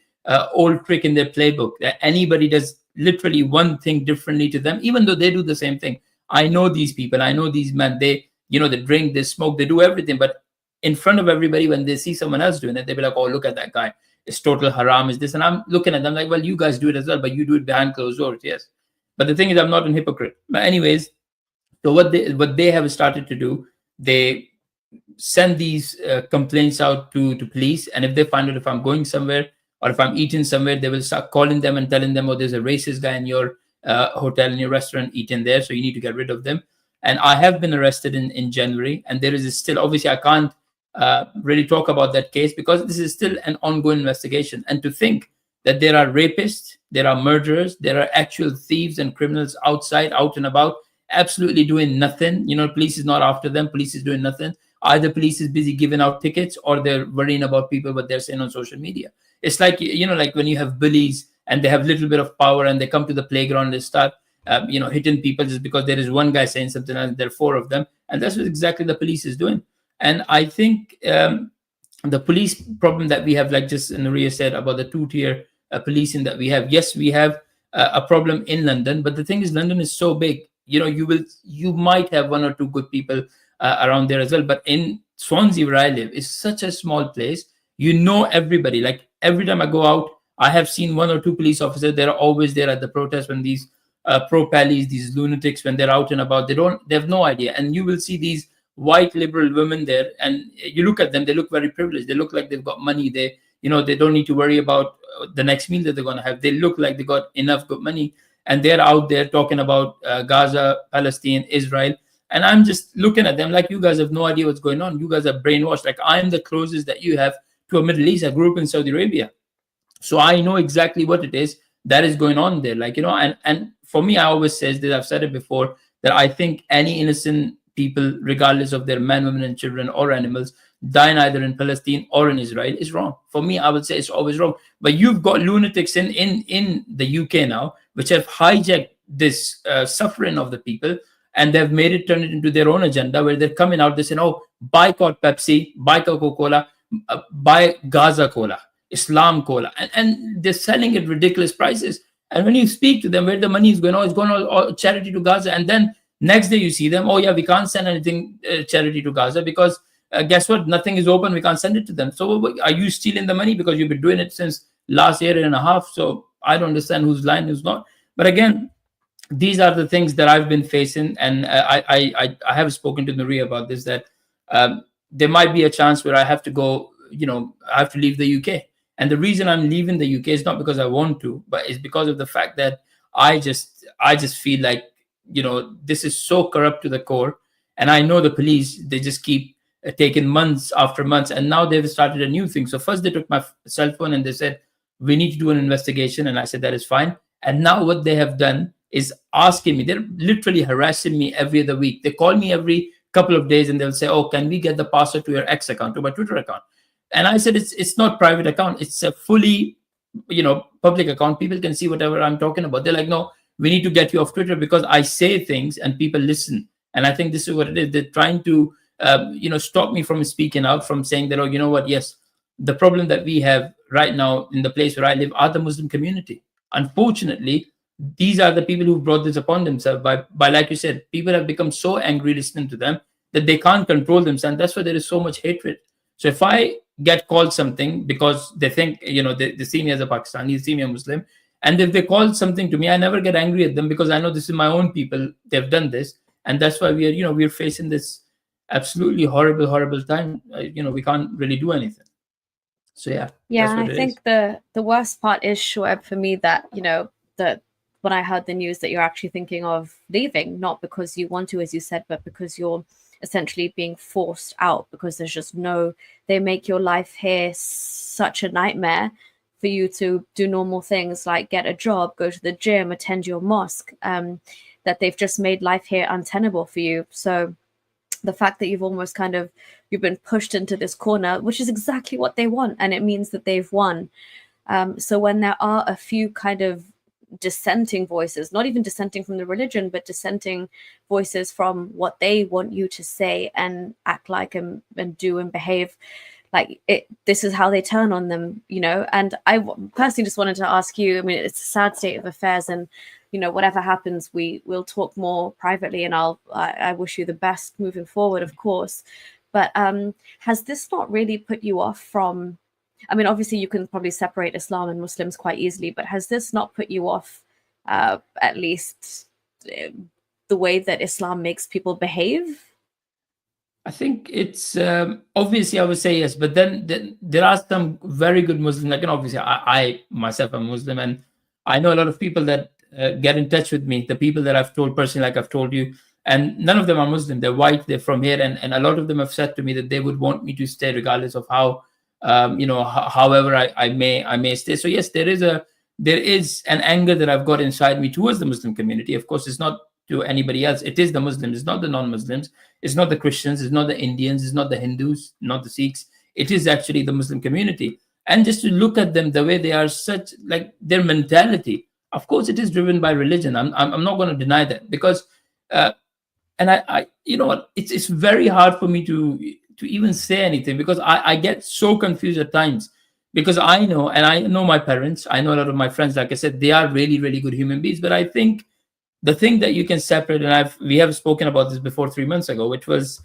Speaker 3: old trick in their playbook, that anybody does literally one thing differently to them, even though they do the same thing. I know these people. I know these men. They they drink, they smoke, they do everything. But in front of everybody, when they see someone else doing it, they'll be like, oh, look at that guy. It's total haram, is this. And I'm looking at them like, well, you guys do it as well, but you do it behind closed doors, yes. But the thing is, I'm not a hypocrite. But anyways, so what they have started to do, they send these complaints out to police. And if they find out if I'm going somewhere or if I'm eating somewhere, they will start calling them and telling them, oh, there's a racist guy in your hotel, in your restaurant, eating there, so you need to get rid of them. And I have been arrested in January, and there is still, obviously I can't really talk about that case because this is still an ongoing investigation. And to think that there are rapists, there are murderers, there are actual thieves and criminals outside, out and about, absolutely doing nothing. Police is not after them. Police is doing nothing. Either police is busy giving out tickets, or they're worrying about people, what they're saying on social media. It's like, like when you have bullies and they have a little bit of power and they come to the playground and they start, hitting people just because there is one guy saying something and there are four of them. And that's what exactly the police is doing. And I think the police problem that we have, like just Nuria said about the two-tier policing that we have. Yes, we have a problem in London, but the thing is, London is so big. You might have one or two good people around there as well. But in Swansea, where I live, is such a small place. Everybody. Like every time I go out, I have seen one or two police officers. They're always there at the protest when these pro-pallies, these lunatics, when they're out and about, they have no idea. And you will see these white liberal women there, and you look at them, they look very privileged. They look like they've got money. They don't need to worry about the next meal that they're going to have. They look like they got enough good money, and they're out there talking about Gaza, Palestine, Israel. And I'm just looking at them like, you guys have no idea what's going on. You guys are brainwashed. Like, I'm the closest that you have to a Middle East. I grew up in Saudi Arabia, so I know exactly what it is that is going on there. Like, and for me, I always says that, I've said it before, that I think any innocent people, regardless of their men, women, and children or animals, dying either in Palestine or in Israel is wrong. For me, I would say it's always wrong. But you've got lunatics in the UK now, which have hijacked this suffering of the people, and they've made it, turn it into their own agenda, where they're coming out, they're saying, oh, boycott Pepsi, buy Coca-Cola, buy Gaza Cola, Islam Cola, and they're selling at ridiculous prices. And when you speak to them, where the money is going, it's going all charity to Gaza. And then next day you see them, oh yeah, we can't send anything charity to Gaza because guess what? Nothing is open. We can't send it to them. So are you stealing the money? Because you've been doing it since last year and a half. So I don't understand who's lying, who's not. But again, these are the things that I've been facing, and I have spoken to Nuria about this, that there might be a chance where I have to go, I have to leave the UK. And the reason I'm leaving the UK is not because I want to, but it's because of the fact that I just feel like, this is so corrupt to the core. And I know the police, they just keep taking months after months, and now they've started a new thing. So first they took my cell phone and they said, we need to do an investigation. And I said, that is fine. And now what they have done is asking me, they're literally harassing me every other week. They call me every couple of days and they'll say, oh, can we get the password to your X account, to my Twitter account? And I said, it's not private account. It's a fully, public account. People can see whatever I'm talking about. They're like, no, we need to get you off Twitter because I say things and people listen. And I think this is what it is. They're trying to, stop me from speaking out, from saying that, oh, you know what? Yes, the problem that we have right now in the place where I live are the Muslim community. Unfortunately, these are the people who brought this upon themselves by, like you said, people have become so angry listening to them that they can't control themselves. And that's why there is so much hatred. So if I get called something because they think, they see me as a Pakistani, they see me a Muslim, and if they call something to me, I never get angry at them because I know this is my own people. They've done this. And that's why we're facing this absolutely horrible time. We can't really do anything. So yeah.
Speaker 1: Yeah, I think the worst part is, Shoaib, for me, that, that when I heard the news that you're actually thinking of leaving, not because you want to, as you said, but because you're essentially being forced out, because there's just they make your life here such a nightmare for you to do normal things like get a job, go to the gym, attend your mosque, that they've just made life here untenable for you. So the fact that you've been pushed into this corner, which is exactly what they want, and it means that they've won. So when there are a few kind of dissenting voices, not even dissenting from the religion, but dissenting voices from what they want you to say and act like and do and behave like it. This is how they turn on them, you know. And I personally just wanted to ask you, I mean, it's a sad state of affairs, and you know, whatever happens, we'll talk more privately, and I wish you the best moving forward, of course. But has this not really put you off from, I mean, obviously you can probably separate Islam and Muslims quite easily, but has this not put you off at least the way that Islam makes people behave?
Speaker 3: I think it's obviously I would say yes, but then there are some very good Muslims. Like, and obviously I myself am Muslim, and I know a lot of people that get in touch with me. The people that I've told personally, like I've told you, and none of them are Muslim. They're white. They're from here, and a lot of them have said to me that they would want me to stay regardless of how however I may stay. So yes, there is an anger that I've got inside me towards the Muslim community. Of course, it's not to anybody else. It is the Muslims. It's not the non-Muslims. It's not the Christians. It's not the Indians. It's not the Hindus. Not the Sikhs. It is actually the Muslim community. And just to look at them the way they are, such like their mentality. Of course, it is driven by religion. I'm not going to deny that, because and I you know what, it's very hard for me to even say anything, because I get so confused at times, because I know my parents, I know a lot of my friends, like I said, they are really, really good human beings. But I think the thing that you can separate, and we have spoken about this before 3 months ago, which was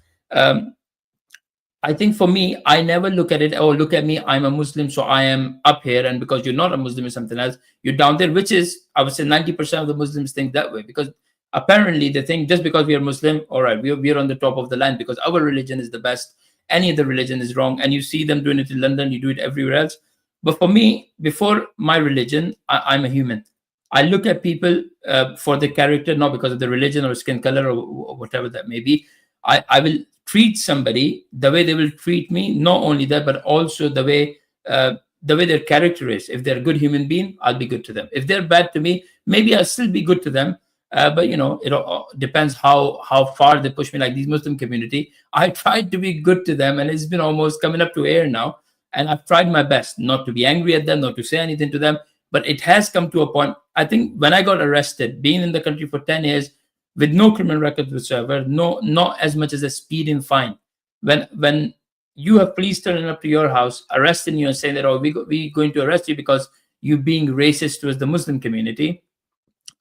Speaker 3: I think for me, I never look at it, oh, look at me, I'm a Muslim, so I am up here, and because you're not a Muslim or something else, you're down there, which is, I would say 90% of the Muslims think that way, because apparently they think just because we are Muslim, all right, we're on the top of the land because our religion is the best, any other religion is wrong. And you see them doing it in London, you do it everywhere else. But for me, before my religion, I'm a human. I look at people for the character, not because of the religion or skin color or whatever that may be. I will treat somebody the way they will treat me. Not only that, but also the way their character is. If they're a good human being, I'll be good to them. If they're bad to me, maybe I'll still be good to them. But you know, it depends how far they push me. Like these Muslim community, I tried to be good to them, and it's been almost coming up to air now. And I've tried my best not to be angry at them, not to say anything to them. But it has come to a point. I think when I got arrested, being in the country for 10 years with no criminal record whatsoever, not as much as a speeding fine. When you have police turning up to your house, arresting you and saying that, oh, we're going to arrest you because you're being racist towards the Muslim community,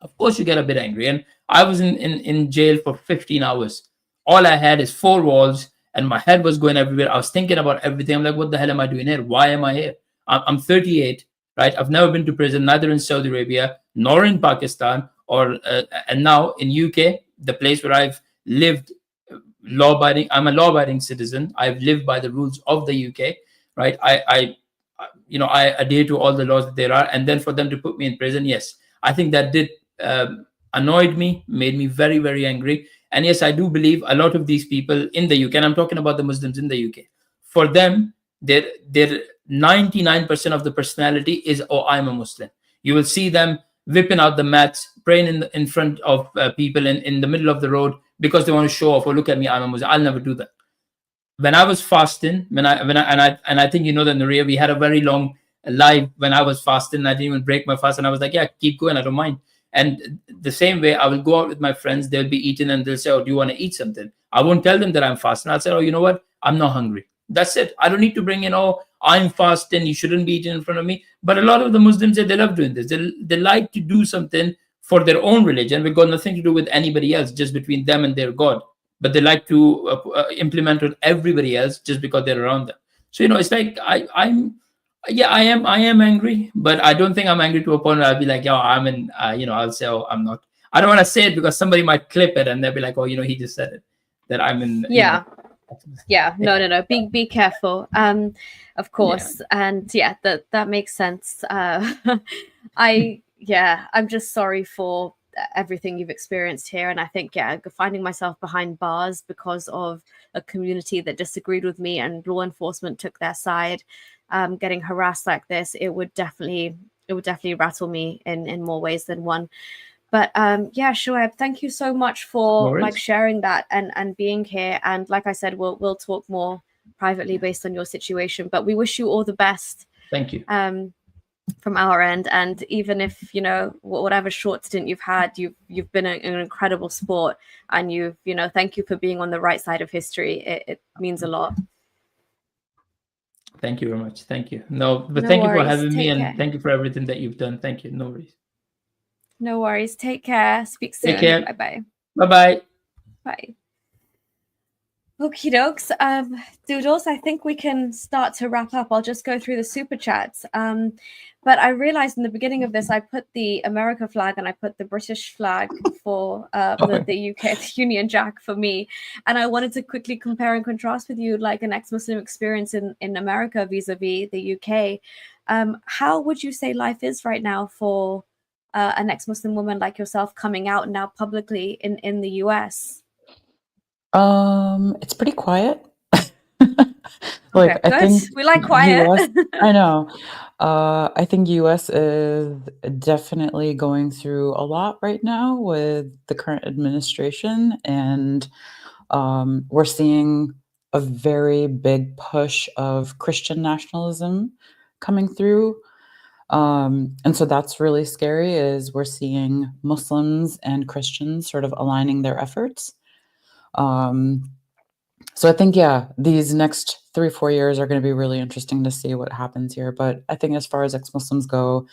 Speaker 3: of course you get a bit angry. And I was in jail for 15 hours. All I had is 4 walls, and my head was going everywhere. I was thinking about everything. I'm like, what the hell am I doing here? Why am I here? I'm 38, right? I've never been to prison, neither in Saudi Arabia, nor in Pakistan, and now in UK, the place where I've lived, law-abiding. I'm a law-abiding citizen. I've lived by the rules of the UK, right? I adhere to all the laws that there are. And then for them to put me in prison, yes, I think that did annoyed me, made me very, very angry. And yes, I do believe a lot of these people in the UK, and I'm talking about the Muslims in the UK, for them, their 99% of the personality is, oh, I'm a Muslim. You will see them whipping out the mats, praying in front of people in the middle of the road because they want to show off, oh, look at me, I'm a Muslim. I'll never do that. When I was fasting, I think you know that, Nuria, we had a very long live when I was fasting. I didn't even break my fast, and I was like, yeah, keep going, I don't mind. And the same way, I will go out with my friends, they'll be eating, and they'll say, oh, do you want to eat something? I won't tell them that I'm fasting. I'll say, oh, you know what, I'm not hungry. That's it. I don't need to bring in, oh, I'm fasting, you shouldn't be eating in front of me. But a lot of the Muslims, they love doing this. They like to do something for their own religion. We've got nothing to do with anybody else, just between them and their God. But they like to implement on everybody else just because they're around them. So, you know, it's like I am angry, but I don't think I'm angry to a point where I'll be like, yo, I'm in, I'll say, oh, I'm not. I don't want to say it because somebody might clip it and they'll be like, oh, he just said it, that I'm in.
Speaker 1: Yeah. Yeah. No. Be careful. Of course. Yeah. And yeah, that makes sense. I'm just sorry for everything you've experienced here. And I think, finding myself behind bars because of a community that disagreed with me and law enforcement took their side, getting harassed like this, it would definitely rattle me in more ways than one. But Shoaib, thank you so much for sharing that and being here. And like I said, we'll talk more privately based on your situation. But we wish you all the best.
Speaker 3: Thank you.
Speaker 1: from our end. And even if, you know, whatever short stint you've had, you've been an incredible sport, and you've, you know, thank you for being on the right side of history. It means a lot.
Speaker 3: Thank you very much. Thank you. No, but
Speaker 1: No
Speaker 3: thank you for
Speaker 1: worries.
Speaker 3: having me,
Speaker 1: Take
Speaker 3: and
Speaker 1: care.
Speaker 3: thank you for everything that you've done. Thank you. No worries.
Speaker 1: No worries. Take care. Speak soon.
Speaker 3: Take care.
Speaker 1: Bye-bye.
Speaker 3: Bye-bye.
Speaker 1: Bye. Okie dokes. Doodles, I think we can start to wrap up. I'll just go through the super chats. But I realized in the beginning of this, I put the America flag and I put the British flag for the UK, the Union Jack for me. And I wanted to quickly compare and contrast with you, like an ex-Muslim experience in America vis-a-vis the UK. How would you say life is right now for an ex-Muslim woman like yourself coming out now publicly in the US?
Speaker 2: It's pretty quiet. Like,
Speaker 1: Okay,
Speaker 2: I think
Speaker 1: we like quiet.
Speaker 2: US, I know. I think US is definitely going through a lot right now with the current administration, and we're seeing a very big push of Christian nationalism coming through. And so that's really scary, is we're seeing Muslims and Christians sort of aligning their efforts. So I think, yeah, these next 3-4 years are going to be really interesting to see what happens here. But I think as far as ex-Muslims go,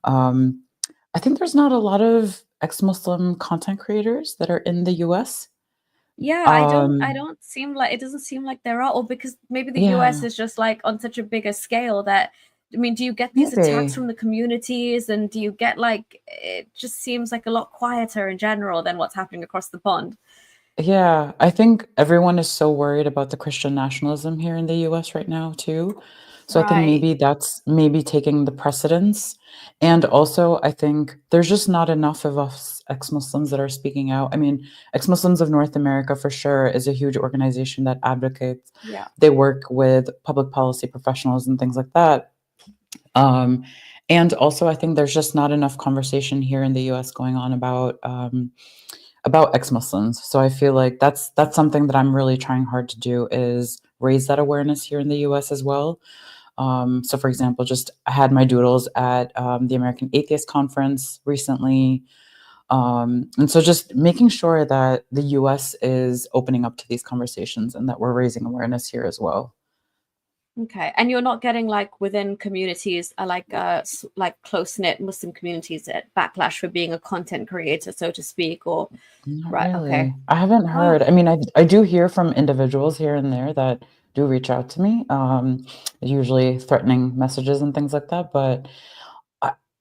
Speaker 2: I think there's not a lot of ex-Muslim content creators that are in the US.
Speaker 1: Yeah, I don't seem like, it doesn't seem like there are, or because maybe the US is just like on such a bigger scale that, I mean, do you get these attacks from the communities, and do you get like, it just seems like a lot quieter in general than what's happening across the pond?
Speaker 2: Yeah, I think everyone is so worried about the Christian nationalism here in the US right now too. So I think maybe that's maybe taking the precedence. And also, I think there's just not enough of us ex-Muslims that are speaking out. I mean, Ex-Muslims of North America for sure is a huge organization that advocates.
Speaker 1: Yeah.
Speaker 2: They work with public policy professionals and things like that. And also, I think there's just not enough conversation here in the US going on about ex-Muslims. So I feel like that's something that I'm really trying hard to do, is raise that awareness here in the US as well. So for example, just I had my doodles at the American Atheist Conference recently. And so just making sure that the US is opening up to these conversations and that we're raising awareness here as well.
Speaker 1: Okay, and you're not getting like within communities, like close-knit Muslim communities, at backlash for being a content creator, so to speak, or
Speaker 2: Not
Speaker 1: right?
Speaker 2: really.
Speaker 1: Okay,
Speaker 2: I haven't heard. I mean, I do hear from individuals here and there that do reach out to me, usually threatening messages and things like that, but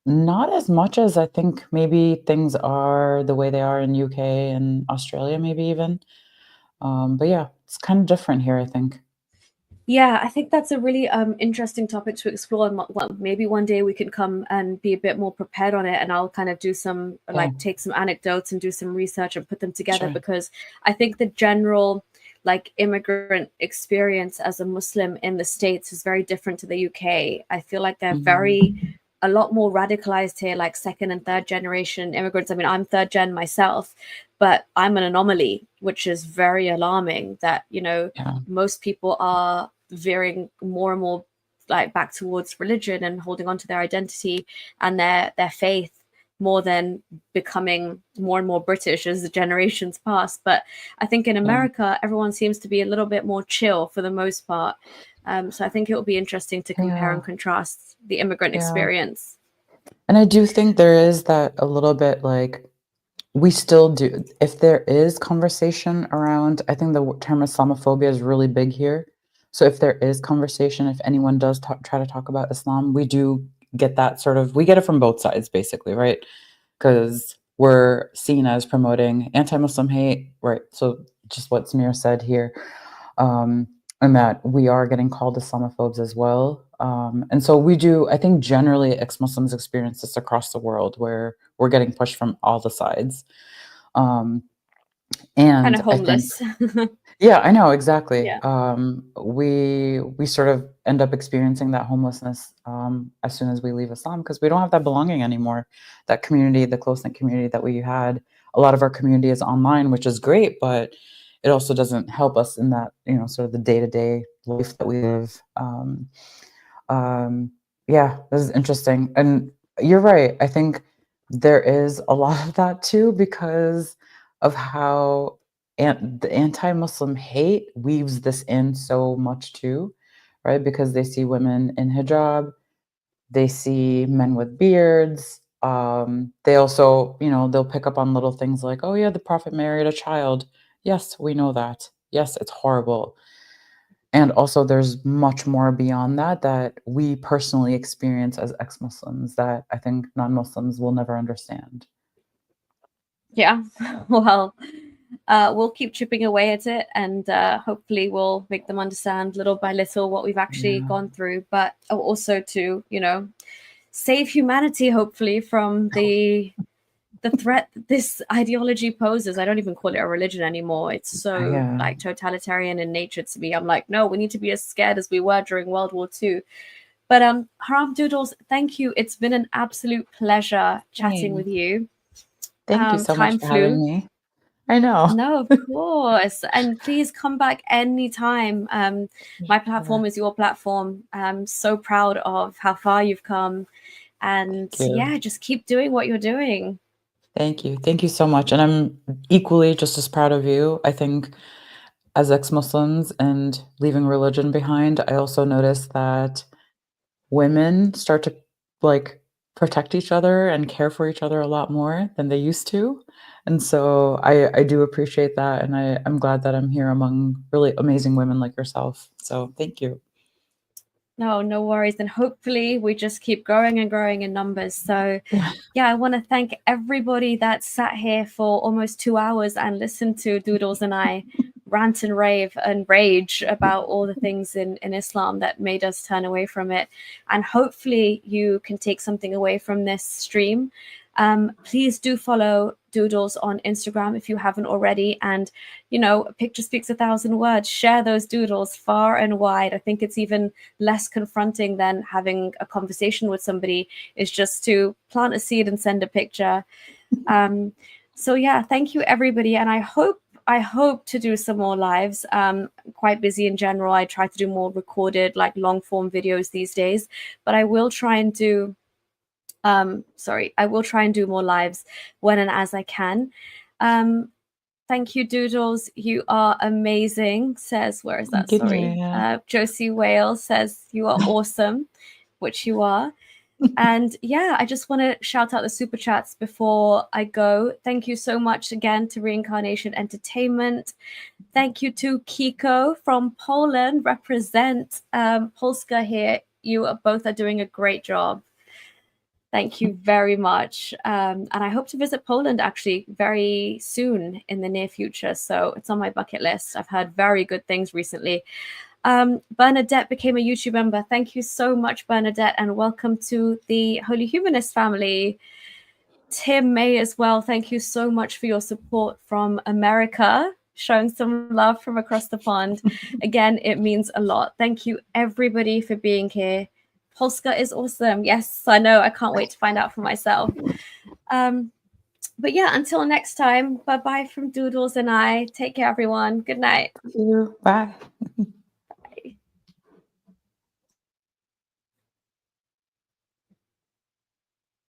Speaker 2: not as much as I think maybe things are the way they are in UK and Australia, maybe even. But yeah, it's kind of different here, I think.
Speaker 1: Yeah, I think that's a really interesting topic to explore. And well, maybe one day we can come and be a bit more prepared on it, and I'll kind of do some like take some anecdotes and do some research and put them together, because I think the general like immigrant experience as a Muslim in the States is very different to the UK. I feel like they're a lot more radicalized here, like second and third generation immigrants. I mean, I'm third gen myself, but I'm an anomaly, which is very alarming that, you know, most people are veering more and more like back towards religion and holding on to their identity and their faith more than becoming more and more British as the generations pass. But I think in America, everyone seems to be a little bit more chill for the most part. So I think it will be interesting to compare and contrast the immigrant experience.
Speaker 2: And I do think there is that a little bit like, we still do, if there is conversation around, I think the term Islamophobia is really big here. So if there is conversation, if anyone does try to talk about Islam, we do get that sort of, we get it from both sides basically, right? Because we're seen as promoting anti-Muslim hate, right? So just what Samir said here, and that we are getting called Islamophobes as well. And so we do, I think generally ex-Muslims experience this across the world, where we're getting pushed from all the sides. And
Speaker 1: kind of homeless.
Speaker 2: I think, yeah, I know, exactly. We sort of end up experiencing that homelessness as soon as we leave Islam, because we don't have that belonging anymore. That community, the close-knit community that we had, a lot of our community is online, which is great, but it also doesn't help us in that, you know, sort of the day-to-day life that we live. Yeah, this is interesting. And you're right. I think there is a lot of that too, because of how the anti-Muslim hate weaves this in so much too, right? Because they see women in hijab, they see men with beards. They also, they'll pick up on little things like, oh yeah, the prophet married a child. Yes, we know that. Yes, it's horrible. And also there's much more beyond that that we personally experience as ex-Muslims that I think non-Muslims will never understand.
Speaker 1: Yeah, well, we'll keep chipping away at it, and hopefully we'll make them understand little by little what we've actually gone through, but also to, save humanity, hopefully, from the threat that this ideology poses. I don't even call it a religion anymore. It's so like totalitarian in nature to me. I'm like, no, we need to be as scared as we were during World War II. But Haram Doodles, thank you. It's been an absolute pleasure chatting with you.
Speaker 2: Thank you so much for having me. I know.
Speaker 1: No, of course. And please come back anytime. My platform is your platform. I'm so proud of how far you've come. And yeah, just keep doing what you're doing.
Speaker 2: Thank you. Thank you so much. And I'm equally just as proud of you. I think as ex-Muslims and leaving religion behind, I also noticed that women start to protect each other and care for each other a lot more than they used to. And so I do appreciate that. And I'm glad that I'm here among really amazing women like yourself. So thank you.
Speaker 1: No worries. And hopefully we just keep growing and growing in numbers. So yeah, I want to thank everybody that sat here for almost 2 hours and listened to Doodles and I rant and rave and rage about all the things in Islam that made us turn away from it. And hopefully you can take something away from this stream. Please do follow Doodles on Instagram if you haven't already. And, a picture speaks 1,000 words. Share those doodles far and wide. I think it's even less confronting than having a conversation with somebody, is just to plant a seed and send a picture. So yeah, thank you everybody. And I hope to do some more lives. Quite busy in general. I try to do more recorded, like long form videos these days, but I will try and do I will try and do more lives when and as I can. Thank you, Doodles. You are amazing. Says, where is that? Sorry. Josie Whale says you are awesome, which you are. And yeah, I just want to shout out the super chats before I go. Thank you so much again to Reincarnation Entertainment. Thank you to Kiko from Poland. Represent Polska here. You both are doing a great job. Thank you very much. And I hope to visit Poland actually very soon in the near future. So it's on my bucket list. I've heard very good things recently. Bernadette became a YouTube member. Thank you so much, Bernadette, and welcome to the Holy Humanist family. Tim May as well. Thank you so much for your support from America, showing some love from across the pond. Again, it means a lot. Thank you, everybody, for being here. Polska is awesome. Yes, I know. I can't wait to find out for myself. But yeah, until next time, bye-bye from Doodles and I. Take care, everyone. Good night.
Speaker 2: Bye.